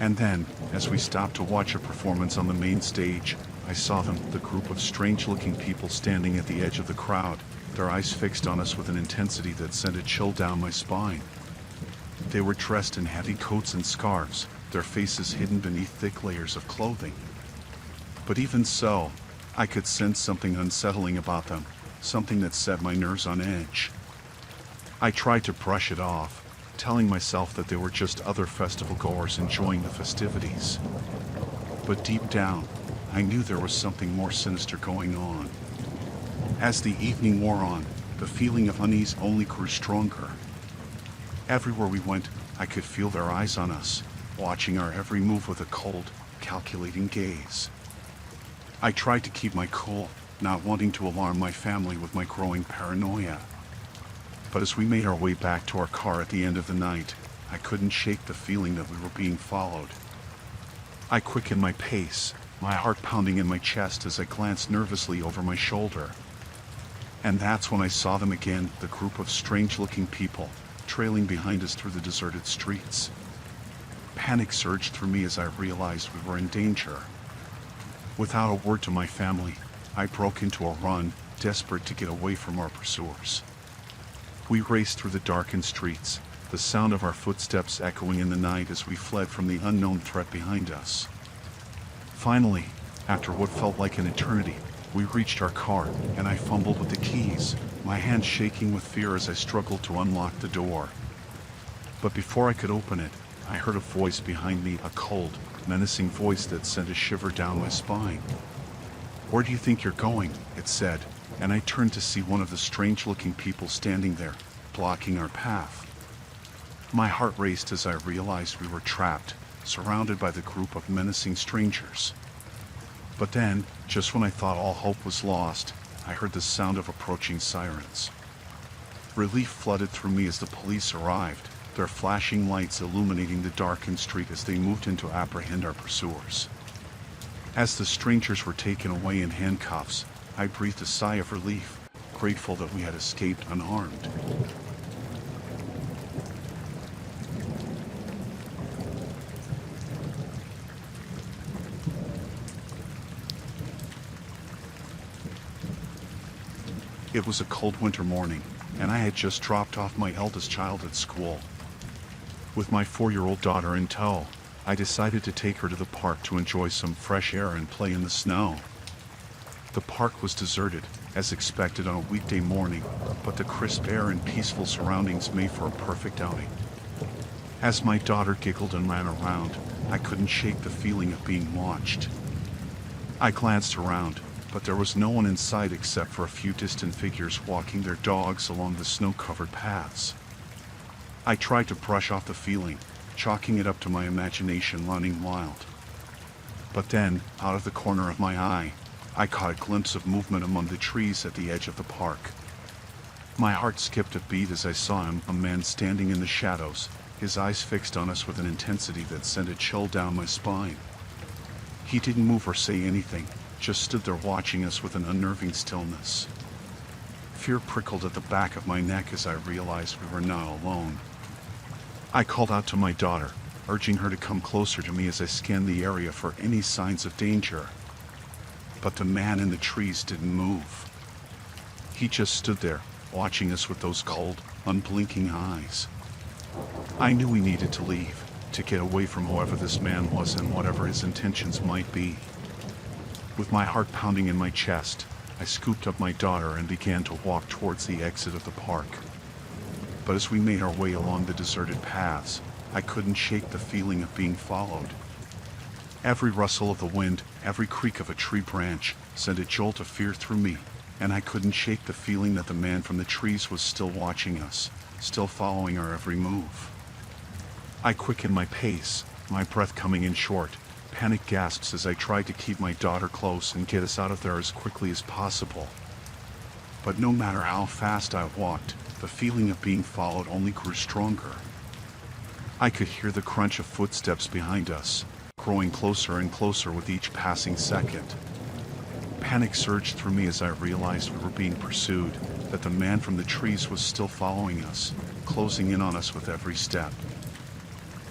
And then, as we stopped to watch a performance on the main stage, I saw them, the group of strange-looking people standing at the edge of the crowd, their eyes fixed on us with an intensity that sent a chill down my spine. They were dressed in heavy coats and scarves, their faces hidden beneath thick layers of clothing. But even so, I could sense something unsettling about them, something that set my nerves on edge. I tried to brush it off, telling myself that they were just other festival goers enjoying the festivities. But deep down, I knew there was something more sinister going on. As the evening wore on, the feeling of unease only grew stronger. Everywhere we went, I could feel their eyes on us, watching our every move with a cold, calculating gaze. I tried to keep my cool, not wanting to alarm my family with my growing paranoia. But as we made our way back to our car at the end of the night, I couldn't shake the feeling that we were being followed. I quickened my pace, my heart pounding in my chest as I glanced nervously over my shoulder. And that's when I saw them again, the group of strange-looking people, trailing behind us through the deserted streets. Panic surged through me as I realized we were in danger. Without a word to my family, I broke into a run, desperate to get away from our pursuers. We raced through the darkened streets, the sound of our footsteps echoing in the night as we fled from the unknown threat behind us. Finally, after what felt like an eternity, we reached our car, and I fumbled with the keys, my hands shaking with fear as I struggled to unlock the door. But before I could open it, I heard a voice behind me, a cold, menacing voice that sent a shiver down my spine. "Where do you think you're going?" it said, and I turned to see one of the strange-looking people standing there, blocking our path. My heart raced as I realized we were trapped, surrounded by the group of menacing strangers. But then, just when I thought all hope was lost, I heard the sound of approaching sirens. Relief flooded through me as the police arrived, their flashing lights illuminating the darkened street as they moved in to apprehend our pursuers. As the strangers were taken away in handcuffs, I breathed a sigh of relief, grateful that we had escaped unharmed. It was a cold winter morning, and I had just dropped off my eldest child at school. With my 4-year-old daughter in tow, I decided to take her to the park to enjoy some fresh air and play in the snow. The park was deserted, as expected on a weekday morning, but the crisp air and peaceful surroundings made for a perfect outing. As my daughter giggled and ran around, I couldn't shake the feeling of being watched. I glanced around, but there was no one in sight except for a few distant figures walking their dogs along the snow-covered paths. I tried to brush off the feeling, chalking it up to my imagination running wild. But then, out of the corner of my eye, I caught a glimpse of movement among the trees at the edge of the park. My heart skipped a beat as I saw him, a man standing in the shadows, his eyes fixed on us with an intensity that sent a chill down my spine. He didn't move or say anything, just stood there watching us with an unnerving stillness. Fear prickled at the back of my neck as I realized we were not alone. I called out to my daughter, urging her to come closer to me as I scanned the area for any signs of danger. But the man in the trees didn't move. He just stood there, watching us with those cold, unblinking eyes. I knew we needed to leave, to get away from whoever this man was and whatever his intentions might be. With my heart pounding in my chest, I scooped up my daughter and began to walk towards the exit of the park. But as we made our way along the deserted paths, I couldn't shake the feeling of being followed. Every rustle of the wind, every creak of a tree branch, sent a jolt of fear through me, and I couldn't shake the feeling that the man from the trees was still watching us, still following our every move. I quickened my pace, my breath coming in short, panic gasps as I tried to keep my daughter close and get us out of there as quickly as possible. But no matter how fast I walked, the feeling of being followed only grew stronger. I could hear the crunch of footsteps behind us, growing closer and closer with each passing second. Panic surged through me as I realized we were being pursued, that the man from the trees was still following us, closing in on us with every step.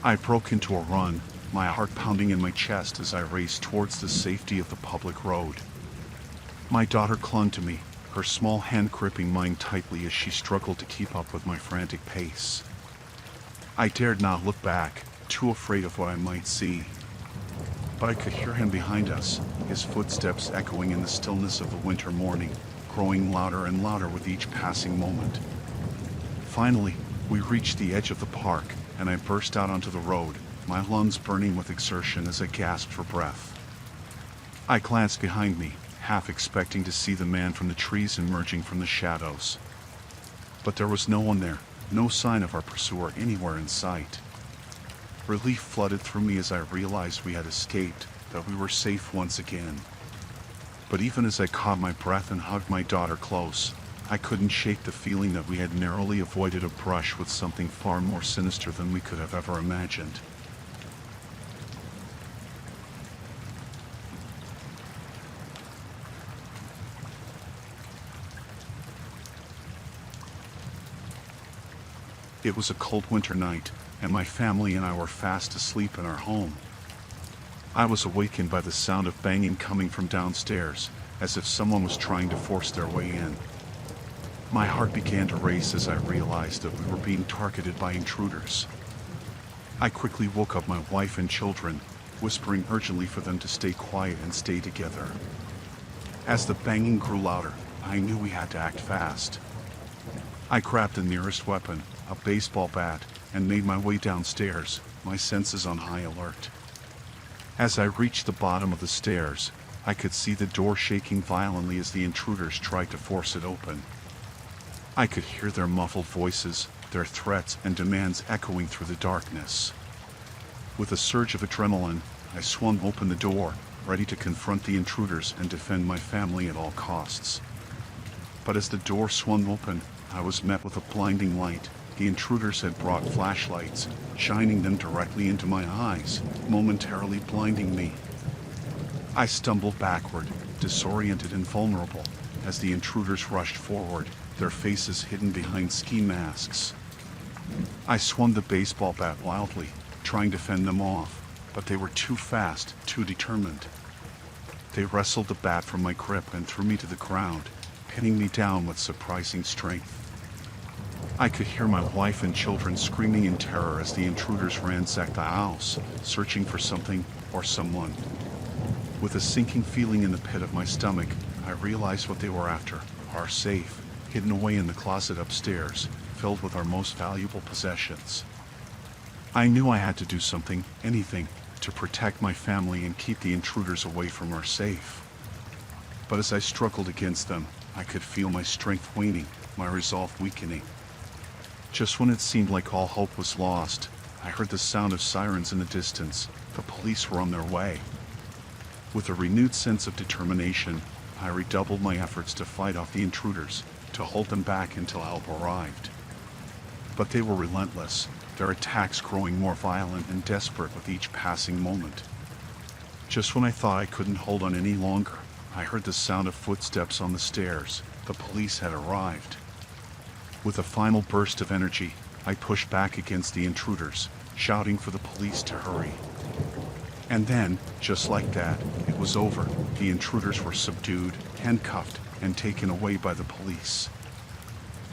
I broke into a run, my heart pounding in my chest as I raced towards the safety of the public road. My daughter clung to me, her small hand gripping mine tightly as she struggled to keep up with my frantic pace. I dared not look back, too afraid of what I might see. But I could hear him behind us, his footsteps echoing in the stillness of the winter morning, growing louder and louder with each passing moment. Finally, we reached the edge of the park, and I burst out onto the road, my lungs burning with exertion as I gasped for breath. I glanced behind me, half expecting to see the man from the trees emerging from the shadows. But there was no one there, no sign of our pursuer anywhere in sight. Relief flooded through me as I realized we had escaped, that we were safe once again. But even as I caught my breath and hugged my daughter close, I couldn't shake the feeling that we had narrowly avoided a brush with something far more sinister than we could have ever imagined. It was a cold winter night, and my family and I were fast asleep in our home. I was awakened by the sound of banging coming from downstairs, as if someone was trying to force their way in. My heart began to race as I realized that we were being targeted by intruders. I quickly woke up my wife and children, whispering urgently for them to stay quiet and stay together. As the banging grew louder, I knew we had to act fast. I grabbed the nearest weapon, a baseball bat, and made my way downstairs, my senses on high alert. As I reached the bottom of the stairs, I could see the door shaking violently as the intruders tried to force it open. I could hear their muffled voices, their threats and demands echoing through the darkness. With a surge of adrenaline, I swung open the door, ready to confront the intruders and defend my family at all costs. But as the door swung open, I was met with a blinding light. The intruders had brought flashlights, shining them directly into my eyes, momentarily blinding me. I stumbled backward, disoriented and vulnerable, as the intruders rushed forward, their faces hidden behind ski masks. I swung the baseball bat wildly, trying to fend them off, but they were too fast, too determined. They wrestled the bat from my grip and threw me to the ground, pinning me down with surprising strength. I could hear my wife and children screaming in terror as the intruders ransacked the house, searching for something or someone. With a sinking feeling in the pit of my stomach, I realized what they were after: our safe, hidden away in the closet upstairs, filled with our most valuable possessions. I knew I had to do something, anything, to protect my family and keep the intruders away from our safe. But as I struggled against them, I could feel my strength waning, my resolve weakening. Just when it seemed like all hope was lost, I heard the sound of sirens in the distance. The police were on their way. With a renewed sense of determination, I redoubled my efforts to fight off the intruders, to hold them back until help arrived. But they were relentless, their attacks growing more violent and desperate with each passing moment. Just when I thought I couldn't hold on any longer, I heard the sound of footsteps on the stairs. The police had arrived. With a final burst of energy, I pushed back against the intruders, shouting for the police to hurry. And then, just like that, it was over. The intruders were subdued, handcuffed, and taken away by the police.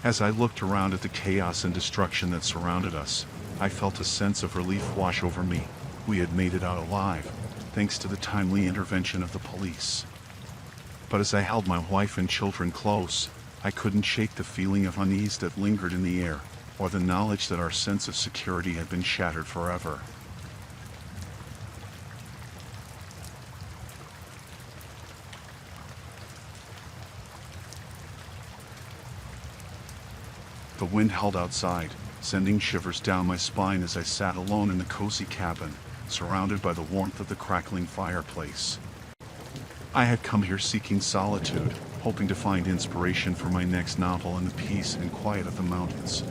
As I looked around at the chaos and destruction that surrounded us, I felt a sense of relief wash over me. We had made it out alive, thanks to the timely intervention of the police. But as I held my wife and children close, I couldn't shake the feeling of unease that lingered in the air, or the knowledge that our sense of security had been shattered forever. The wind howled outside, sending shivers down my spine as I sat alone in the cozy cabin, surrounded by the warmth of the crackling fireplace. I had come here seeking solitude, hoping to find inspiration for my next novel in the peace and quiet of the mountains.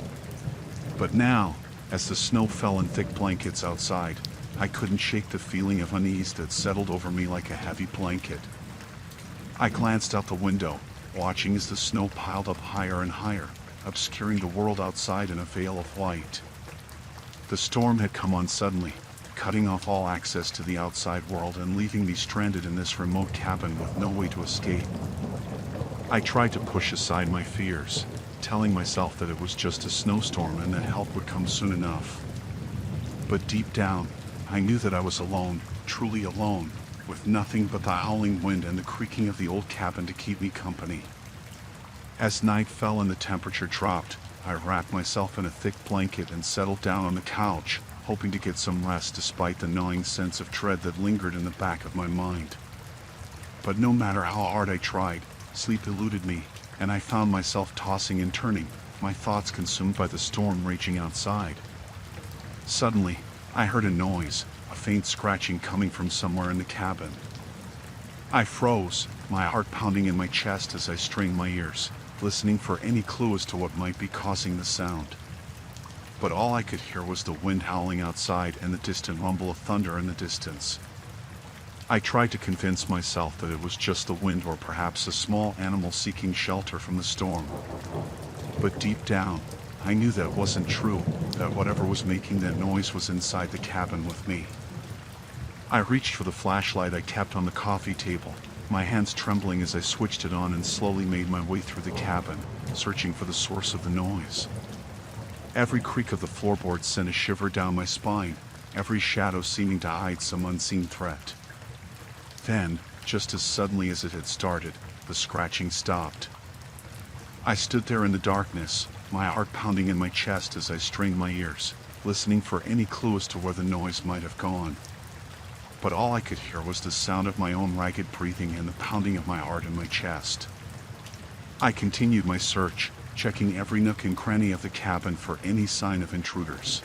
But now, as the snow fell in thick blankets outside, I couldn't shake the feeling of unease that settled over me like a heavy blanket. I glanced out the window, watching as the snow piled up higher and higher, obscuring the world outside in a veil of white. The storm had come on suddenly, cutting off all access to the outside world and leaving me stranded in this remote cabin with no way to escape. I tried to push aside my fears, telling myself that it was just a snowstorm and that help would come soon enough. But deep down, I knew that I was alone, truly alone, with nothing but the howling wind and the creaking of the old cabin to keep me company. As night fell and the temperature dropped, I wrapped myself in a thick blanket and settled down on the couch, hoping to get some rest despite the gnawing sense of dread that lingered in the back of my mind. But no matter how hard I tried, sleep eluded me, and I found myself tossing and turning, my thoughts consumed by the storm raging outside. Suddenly, I heard a noise, a faint scratching coming from somewhere in the cabin. I froze, my heart pounding in my chest as I strained my ears, listening for any clue as to what might be causing the sound. But all I could hear was the wind howling outside and the distant rumble of thunder in the distance. I tried to convince myself that it was just the wind or perhaps a small animal seeking shelter from the storm. But deep down, I knew that wasn't true, that whatever was making that noise was inside the cabin with me. I reached for the flashlight I kept on the coffee table, my hands trembling as I switched it on and slowly made my way through the cabin, searching for the source of the noise. Every creak of the floorboards sent a shiver down my spine, every shadow seeming to hide some unseen threat. Then, just as suddenly as it had started, the scratching stopped. I stood there in the darkness, my heart pounding in my chest as I strained my ears, listening for any clue as to where the noise might have gone. But all I could hear was the sound of my own ragged breathing and the pounding of my heart in my chest. I continued my search, checking every nook and cranny of the cabin for any sign of intruders.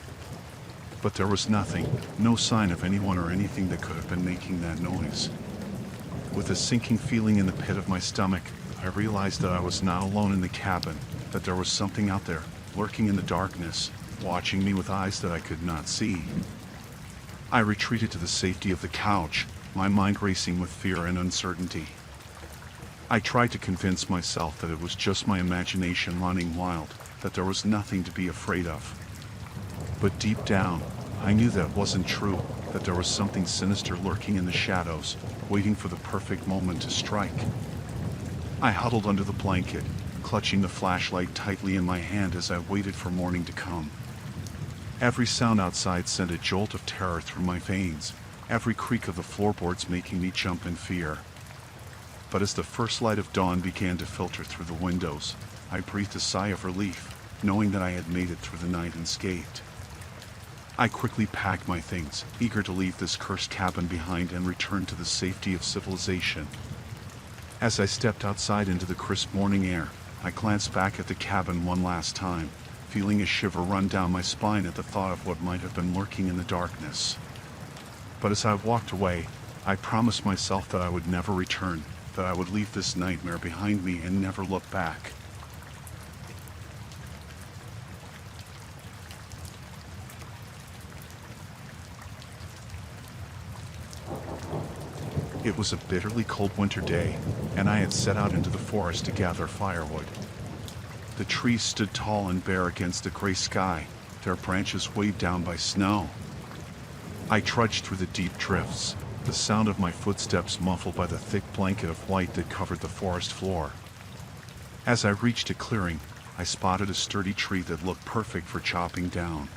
But there was nothing, no sign of anyone or anything that could have been making that noise. With a sinking feeling in the pit of my stomach, I realized that I was not alone in the cabin, that there was something out there, lurking in the darkness, watching me with eyes that I could not see. I retreated to the safety of the couch, my mind racing with fear and uncertainty. I tried to convince myself that it was just my imagination running wild, that there was nothing to be afraid of. But deep down, I knew that wasn't true, that there was something sinister lurking in the shadows, waiting for the perfect moment to strike. I huddled under the blanket, clutching the flashlight tightly in my hand as I waited for morning to come. Every sound outside sent a jolt of terror through my veins, every creak of the floorboards making me jump in fear. But as the first light of dawn began to filter through the windows, I breathed a sigh of relief, knowing that I had made it through the night unscathed. I quickly packed my things, eager to leave this cursed cabin behind and return to the safety of civilization. As I stepped outside into the crisp morning air, I glanced back at the cabin one last time, feeling a shiver run down my spine at the thought of what might have been lurking in the darkness. But as I walked away, I promised myself that I would never return, that I would leave this nightmare behind me and never look back. It was a bitterly cold winter day, and I had set out into the forest to gather firewood. The trees stood tall and bare against the gray sky, their branches weighed down by snow. I trudged through the deep drifts, the sound of my footsteps muffled by the thick blanket of white that covered the forest floor. As I reached a clearing, I spotted a sturdy tree that looked perfect for chopping down.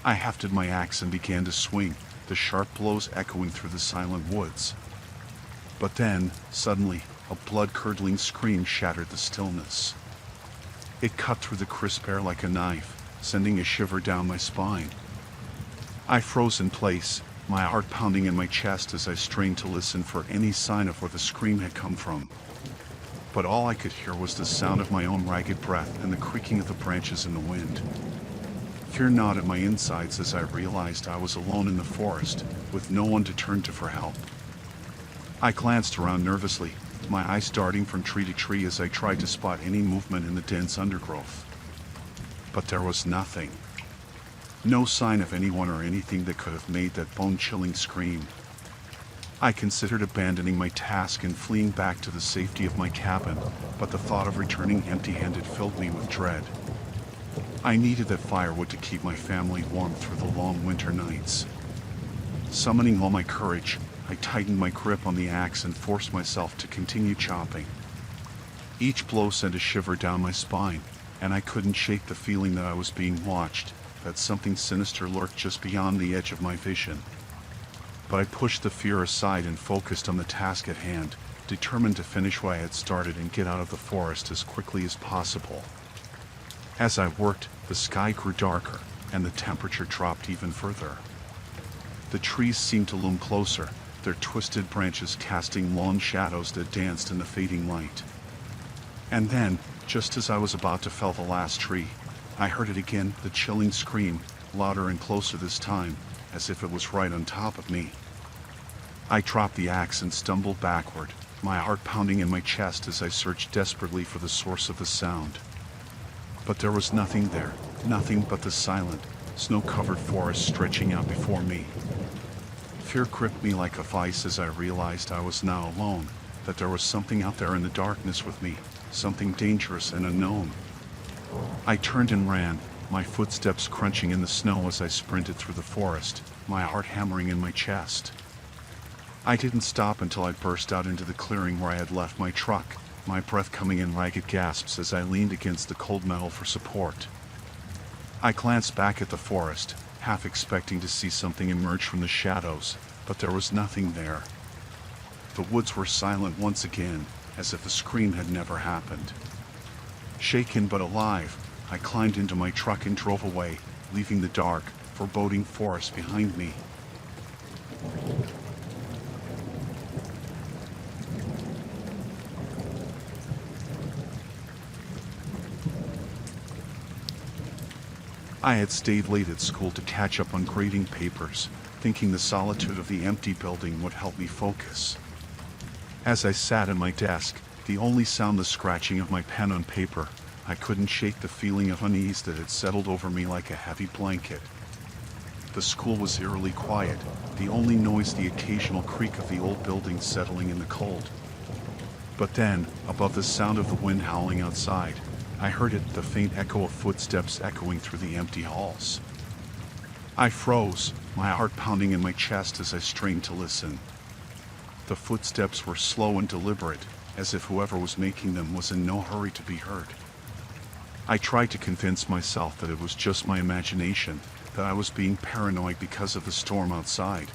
I hefted my axe and began to swing, the sharp blows echoing through the silent woods. But then, suddenly, a blood-curdling scream shattered the stillness. It cut through the crisp air like a knife, sending a shiver down my spine. I froze in place, my heart pounding in my chest as I strained to listen for any sign of where the scream had come from. But all I could hear was the sound of my own ragged breath and the creaking of the branches in the wind. Fear gnawed at my insides as I realized I was alone in the forest, with no one to turn to for help. I glanced around nervously, my eyes darting from tree to tree as I tried to spot any movement in the dense undergrowth. But there was nothing. No sign of anyone or anything that could have made that bone-chilling scream. I considered abandoning my task and fleeing back to the safety of my cabin, but the thought of returning empty-handed filled me with dread. I needed that firewood to keep my family warm through the long winter nights. Summoning all my courage, I tightened my grip on the axe and forced myself to continue chopping. Each blow sent a shiver down my spine, and I couldn't shake the feeling that I was being watched, that something sinister lurked just beyond the edge of my vision. But I pushed the fear aside and focused on the task at hand, determined to finish what I had started and get out of the forest as quickly as possible. As I worked, the sky grew darker, and the temperature dropped even further. The trees seemed to loom closer, their twisted branches casting long shadows that danced in the fading light. And then, just as I was about to fell the last tree, I heard it again, the chilling scream, louder and closer this time, as if it was right on top of me. I dropped the axe and stumbled backward, my heart pounding in my chest as I searched desperately for the source of the sound. But there was nothing there, nothing but the silent, snow-covered forest stretching out before me. Fear gripped me like a vice as I realized I was now alone, that there was something out there in the darkness with me, something dangerous and unknown. I turned and ran, my footsteps crunching in the snow as I sprinted through the forest, my heart hammering in my chest. I didn't stop until I burst out into the clearing where I had left my truck, my breath coming in ragged gasps as I leaned against the cold metal for support. I glanced back at the forest, half expecting to see something emerge from the shadows, but there was nothing there. The woods were silent once again, as if the scream had never happened. Shaken but alive, I climbed into my truck and drove away, leaving the dark, foreboding forest behind me. I had stayed late at school to catch up on grading papers, thinking the solitude of the empty building would help me focus. As I sat at my desk, the only sound the scratching of my pen on paper, I couldn't shake the feeling of unease that had settled over me like a heavy blanket. The school was eerily quiet, the only noise the occasional creak of the old building settling in the cold. But then, above the sound of the wind howling outside, I heard it, the faint echo of footsteps echoing through the empty halls. I froze, my heart pounding in my chest as I strained to listen. The footsteps were slow and deliberate, as if whoever was making them was in no hurry to be heard. I tried to convince myself that it was just my imagination, that I was being paranoid because of the storm outside.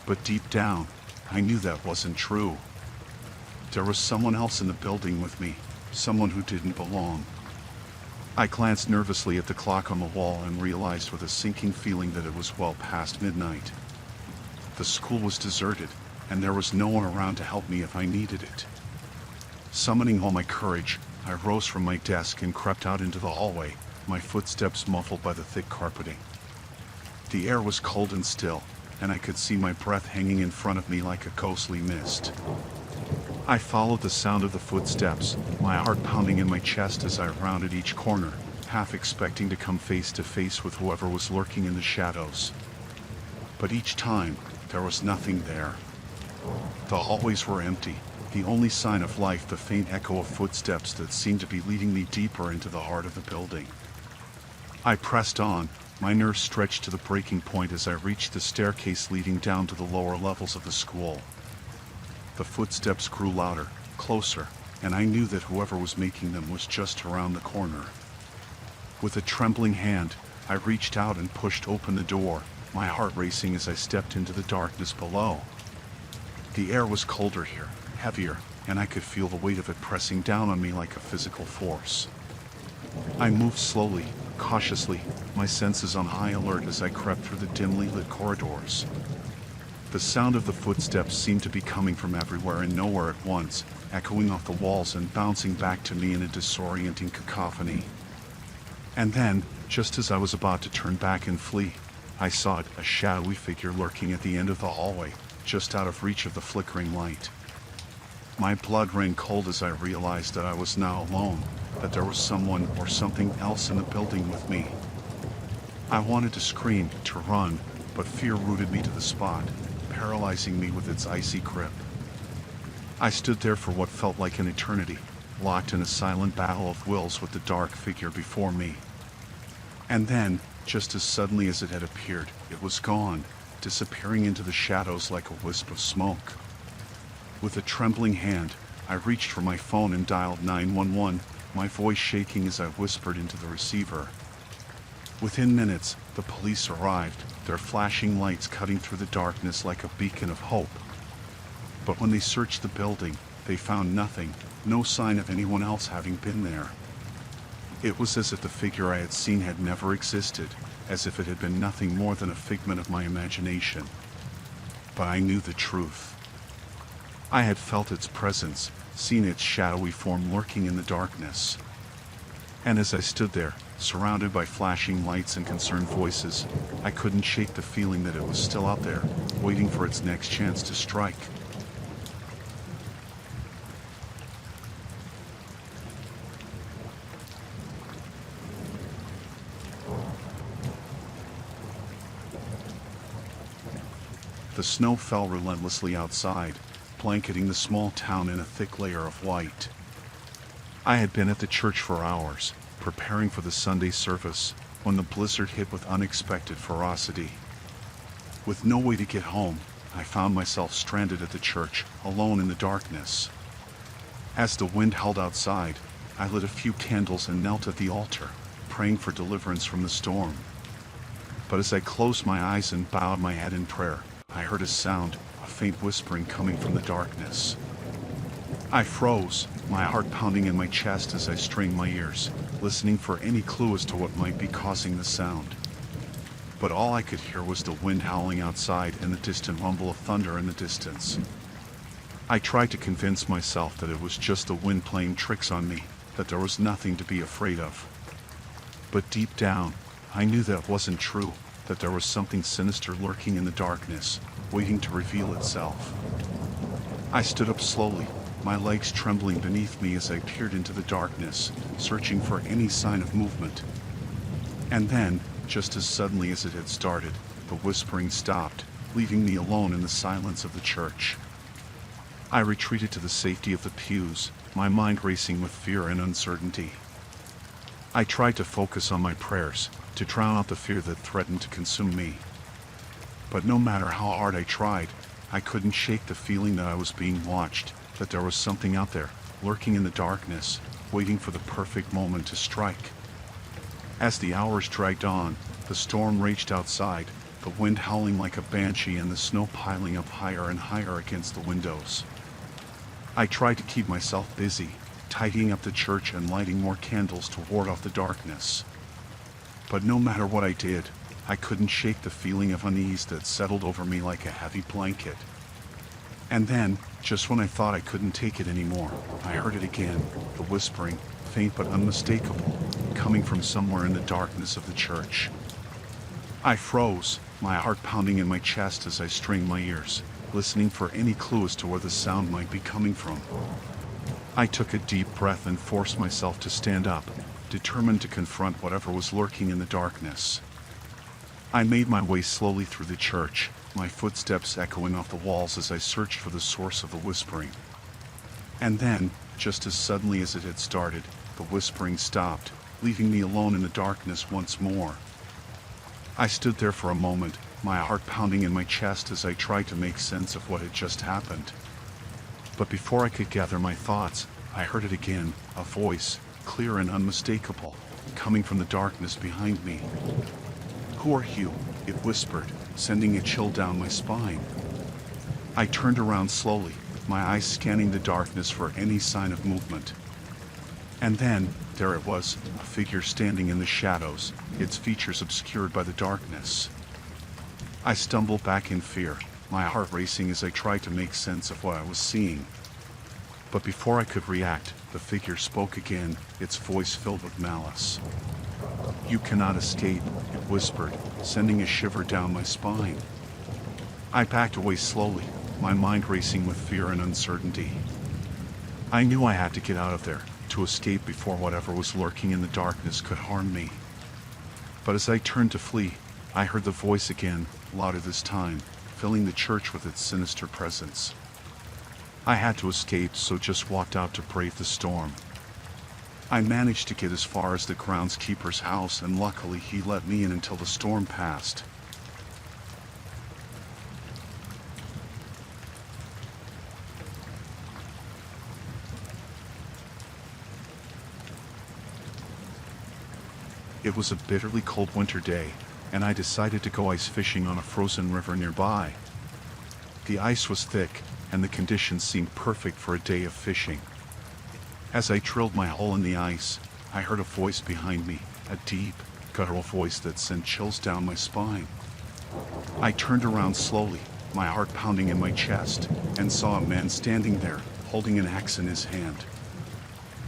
But deep down, I knew that wasn't true. There was someone else in the building with me, someone who didn't belong. I glanced nervously at the clock on the wall and realized with a sinking feeling that it was well past midnight. The school was deserted, and there was no one around to help me if I needed it. Summoning all my courage, I rose from my desk and crept out into the hallway, my footsteps muffled by the thick carpeting. The air was cold and still, and I could see my breath hanging in front of me like a ghostly mist. I followed the sound of the footsteps, my heart pounding in my chest as I rounded each corner, half expecting to come face to face with whoever was lurking in the shadows. But each time, there was nothing there. The hallways were empty, the only sign of life the faint echo of footsteps that seemed to be leading me deeper into the heart of the building. I pressed on, my nerves stretched to the breaking point as I reached the staircase leading down to the lower levels of the school. The footsteps grew louder, closer, and I knew that whoever was making them was just around the corner. With a trembling hand, I reached out and pushed open the door, my heart racing as I stepped into the darkness below. The air was colder here, heavier, and I could feel the weight of it pressing down on me like a physical force. I moved slowly, cautiously, my senses on high alert as I crept through the dimly lit corridors. The sound of the footsteps seemed to be coming from everywhere and nowhere at once, echoing off the walls and bouncing back to me in a disorienting cacophony. And then, just as I was about to turn back and flee, I saw a shadowy figure lurking at the end of the hallway, just out of reach of the flickering light. My blood ran cold as I realized that I was now alone, that there was someone or something else in the building with me. I wanted to scream, to run, but fear rooted me to the spot, paralyzing me with its icy grip. I stood there for what felt like an eternity, locked in a silent battle of wills with the dark figure before me. And then, just as suddenly as it had appeared, it was gone, disappearing into the shadows like a wisp of smoke. With a trembling hand, I reached for my phone and dialed 911, my voice shaking as I whispered into the receiver. Within minutes, the police arrived, their flashing lights cutting through the darkness like a beacon of hope. But when they searched the building, they found nothing, no sign of anyone else having been there. It was as if the figure I had seen had never existed, as if it had been nothing more than a figment of my imagination. But I knew the truth. I had felt its presence, seen its shadowy form lurking in the darkness. And as I stood there, surrounded by flashing lights and concerned voices, I couldn't shake the feeling that it was still out there, waiting for its next chance to strike. The snow fell relentlessly outside, blanketing the small town in a thick layer of white. I had been at the church for hours, preparing for the Sunday service, when the blizzard hit with unexpected ferocity. With no way to get home, I found myself stranded at the church, alone in the darkness. As the wind howled outside, I lit a few candles and knelt at the altar, praying for deliverance from the storm. But as I closed my eyes and bowed my head in prayer, I heard a sound, a faint whispering coming from the darkness. I froze, my heart pounding in my chest as I strained my ears, listening for any clue as to what might be causing the sound. But all I could hear was the wind howling outside and the distant rumble of thunder in the distance. I tried to convince myself that it was just the wind playing tricks on me, that there was nothing to be afraid of. But deep down, I knew that wasn't true, that there was something sinister lurking in the darkness, waiting to reveal itself. I stood up slowly, my legs trembling beneath me as I peered into the darkness, searching for any sign of movement. And then, just as suddenly as it had started, the whispering stopped, leaving me alone in the silence of the church. I retreated to the safety of the pews, my mind racing with fear and uncertainty. I tried to focus on my prayers, to drown out the fear that threatened to consume me. But no matter how hard I tried, I couldn't shake the feeling that I was being watched, that there was something out there, lurking in the darkness, waiting for the perfect moment to strike. As the hours dragged on, the storm raged outside, the wind howling like a banshee and the snow piling up higher and higher against the windows. I tried to keep myself busy, tidying up the church and lighting more candles to ward off the darkness. But no matter what I did, I couldn't shake the feeling of unease that settled over me like a heavy blanket. And then, just when I thought I couldn't take it anymore, I heard it again, the whispering, faint but unmistakable, coming from somewhere in the darkness of the church. I froze, my heart pounding in my chest as I strained my ears, listening for any clue as to where the sound might be coming from. I took a deep breath and forced myself to stand up, determined to confront whatever was lurking in the darkness. I made my way slowly through the church, my footsteps echoing off the walls as I searched for the source of the whispering. And then, just as suddenly as it had started, the whispering stopped, leaving me alone in the darkness once more. I stood there for a moment, my heart pounding in my chest as I tried to make sense of what had just happened. But before I could gather my thoughts, I heard it again, a voice, clear and unmistakable, coming from the darkness behind me. "Who are you?" it whispered, sending a chill down my spine. I turned around slowly, my eyes scanning the darkness for any sign of movement. And then, there it was, a figure standing in the shadows, its features obscured by the darkness. I stumbled back in fear, my heart racing as I tried to make sense of what I was seeing. But before I could react, the figure spoke again, its voice filled with malice. "You cannot escape," it whispered, sending a shiver down my spine. I backed away slowly, my mind racing with fear and uncertainty. I knew I had to get out of there, to escape before whatever was lurking in the darkness could harm me. But as I turned to flee, I heard the voice again, louder this time, filling the church with its sinister presence. I had to escape, so just walked out to brave the storm. I managed to get as far as the groundskeeper's house, and luckily he let me in until the storm passed. It was a bitterly cold winter day, and I decided to go ice fishing on a frozen river nearby. The ice was thick, and the conditions seemed perfect for a day of fishing. As I drilled my hole in the ice, I heard a voice behind me, a deep, guttural voice that sent chills down my spine. I turned around slowly, my heart pounding in my chest, and saw a man standing there, holding an axe in his hand.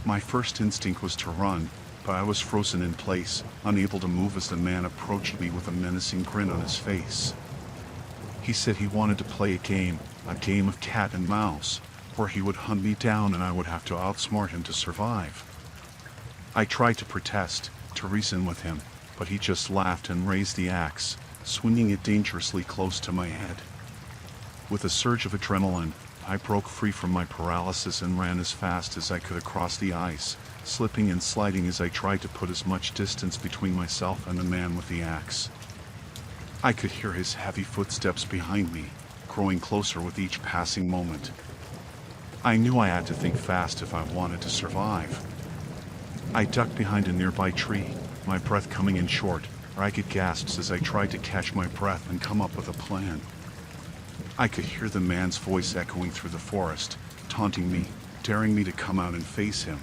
My first instinct was to run, but I was frozen in place, unable to move as the man approached me with a menacing grin on his face. He said he wanted to play a game of cat and mouse, where he would hunt me down and I would have to outsmart him to survive. I tried to protest, to reason with him, but he just laughed and raised the axe, swinging it dangerously close to my head. With a surge of adrenaline, I broke free from my paralysis and ran as fast as I could across the ice, slipping and sliding as I tried to put as much distance between myself and the man with the axe. I could hear his heavy footsteps behind me, growing closer with each passing moment. I knew I had to think fast if I wanted to survive. I ducked behind a nearby tree, my breath coming in short, ragged gasps as I tried to catch my breath and come up with a plan. I could hear the man's voice echoing through the forest, taunting me, daring me to come out and face him.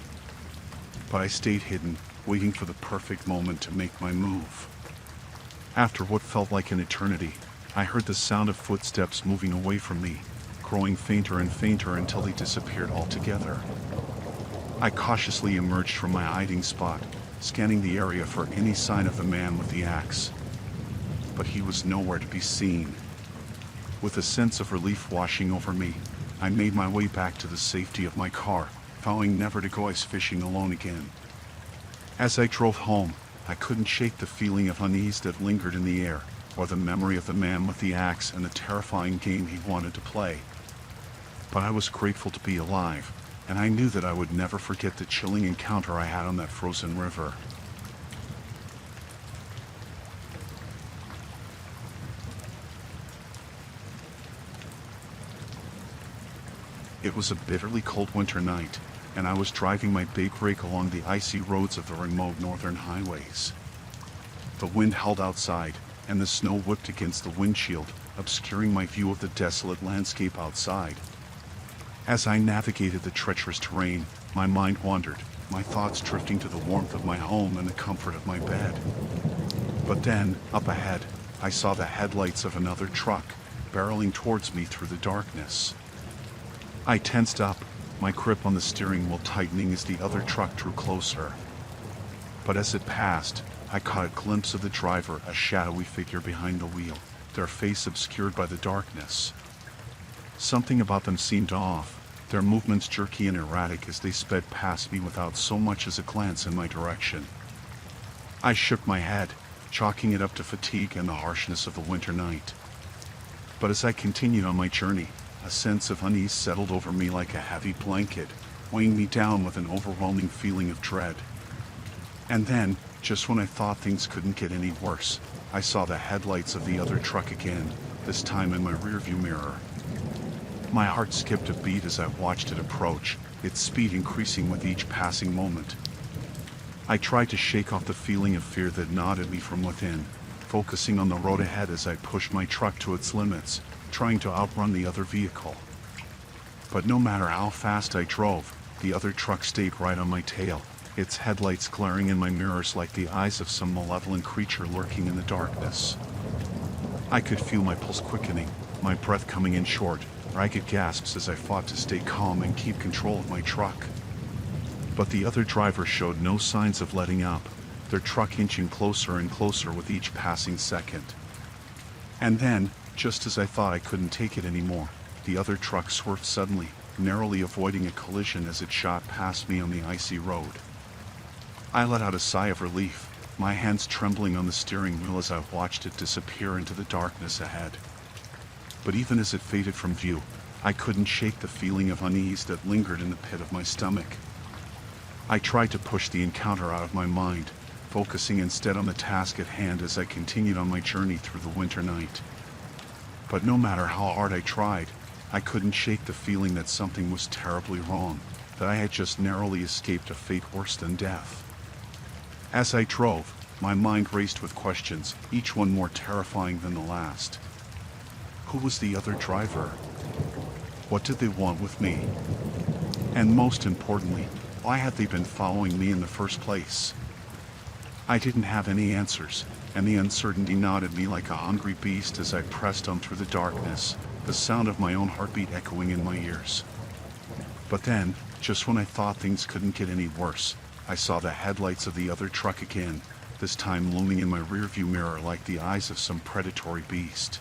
But I stayed hidden, waiting for the perfect moment to make my move. After what felt like an eternity, I heard the sound of footsteps moving away from me, growing fainter and fainter until they disappeared altogether. I cautiously emerged from my hiding spot, scanning the area for any sign of the man with the axe. But he was nowhere to be seen. With a sense of relief washing over me, I made my way back to the safety of my car, vowing never to go ice fishing alone again. As I drove home, I couldn't shake the feeling of unease that lingered in the air, or the memory of the man with the axe and the terrifying game he wanted to play. But I was grateful to be alive, and I knew that I would never forget the chilling encounter I had on that frozen river. It was a bitterly cold winter night, and I was driving my big rig along the icy roads of the remote northern highways. The wind howled outside, and the snow whipped against the windshield, obscuring my view of the desolate landscape outside. As I navigated the treacherous terrain, my mind wandered, my thoughts drifting to the warmth of my home and the comfort of my bed. But then, up ahead, I saw the headlights of another truck, barreling towards me through the darkness. I tensed up, my grip on the steering wheel tightening as the other truck drew closer. But as it passed, I caught a glimpse of the driver, a shadowy figure behind the wheel, their face obscured by the darkness. Something about them seemed off, their movements jerky and erratic as they sped past me without so much as a glance in my direction. I shook my head, chalking it up to fatigue and the harshness of the winter night. But as I continued on my journey, a sense of unease settled over me like a heavy blanket, weighing me down with an overwhelming feeling of dread. And then, just when I thought things couldn't get any worse, I saw the headlights of the other truck again, this time in my rearview mirror. My heart skipped a beat as I watched it approach, its speed increasing with each passing moment. I tried to shake off the feeling of fear that gnawed at me from within, focusing on the road ahead as I pushed my truck to its limits, trying to outrun the other vehicle. But no matter how fast I drove, the other truck stayed right on my tail, its headlights glaring in my mirrors like the eyes of some malevolent creature lurking in the darkness. I could feel my pulse quickening, my breath coming in short, ragged gasps as I fought to stay calm and keep control of my truck. But the other driver showed no signs of letting up, their truck inching closer and closer with each passing second. And then, just as I thought I couldn't take it anymore, the other truck swerved suddenly, narrowly avoiding a collision as it shot past me on the icy road. I let out a sigh of relief, my hands trembling on the steering wheel as I watched it disappear into the darkness ahead. But even as it faded from view, I couldn't shake the feeling of unease that lingered in the pit of my stomach. I tried to push the encounter out of my mind, focusing instead on the task at hand as I continued on my journey through the winter night. But no matter how hard I tried, I couldn't shake the feeling that something was terribly wrong, that I had just narrowly escaped a fate worse than death. As I drove, my mind raced with questions, each one more terrifying than the last. Who was the other driver? What did they want with me? And most importantly, why had they been following me in the first place? I didn't have any answers, and the uncertainty gnawed at me like a hungry beast as I pressed on through the darkness, the sound of my own heartbeat echoing in my ears. But then, just when I thought things couldn't get any worse, I saw the headlights of the other truck again, this time looming in my rearview mirror like the eyes of some predatory beast.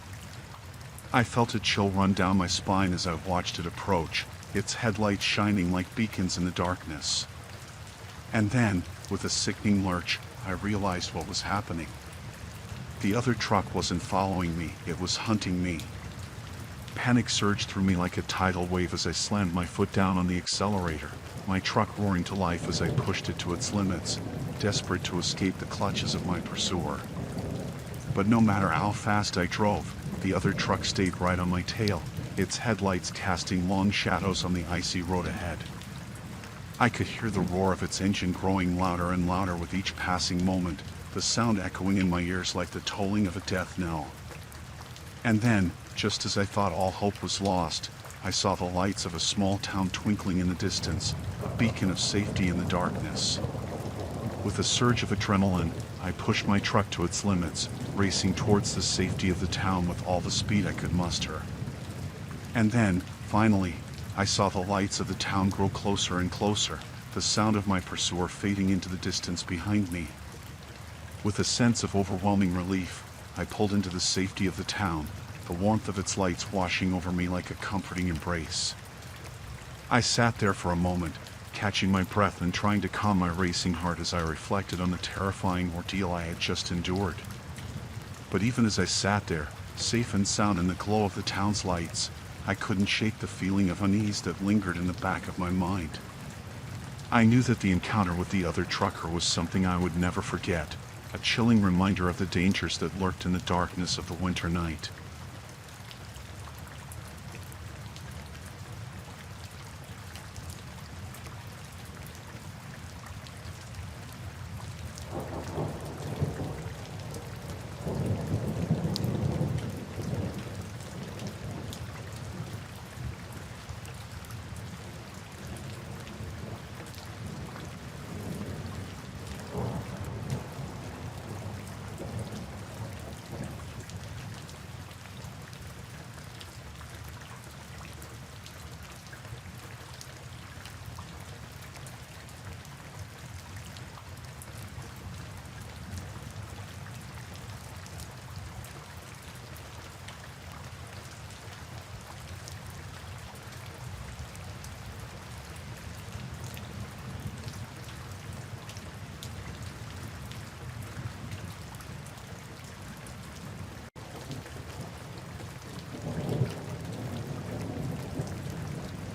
I felt a chill run down my spine as I watched it approach, its headlights shining like beacons in the darkness. And then, with a sickening lurch, I realized what was happening. The other truck wasn't following me, it was hunting me. Panic surged through me like a tidal wave as I slammed my foot down on the accelerator, my truck roaring to life as I pushed it to its limits, desperate to escape the clutches of my pursuer. But no matter how fast I drove, the other truck stayed right on my tail, its headlights casting long shadows on the icy road ahead. I could hear the roar of its engine growing louder and louder with each passing moment, the sound echoing in my ears like the tolling of a death knell. And then, just as I thought all hope was lost, I saw the lights of a small town twinkling in the distance, a beacon of safety in the darkness. With a surge of adrenaline, I pushed my truck to its limits, racing towards the safety of the town with all the speed I could muster. And then, finally, I saw the lights of the town grow closer and closer, the sound of my pursuer fading into the distance behind me. With a sense of overwhelming relief, I pulled into the safety of the town, the warmth of its lights washing over me like a comforting embrace. I sat there for a moment, catching my breath and trying to calm my racing heart as I reflected on the terrifying ordeal I had just endured. But even as I sat there, safe and sound in the glow of the town's lights, I couldn't shake the feeling of unease that lingered in the back of my mind. I knew that the encounter with the other trucker was something I would never forget, a chilling reminder of the dangers that lurked in the darkness of the winter night.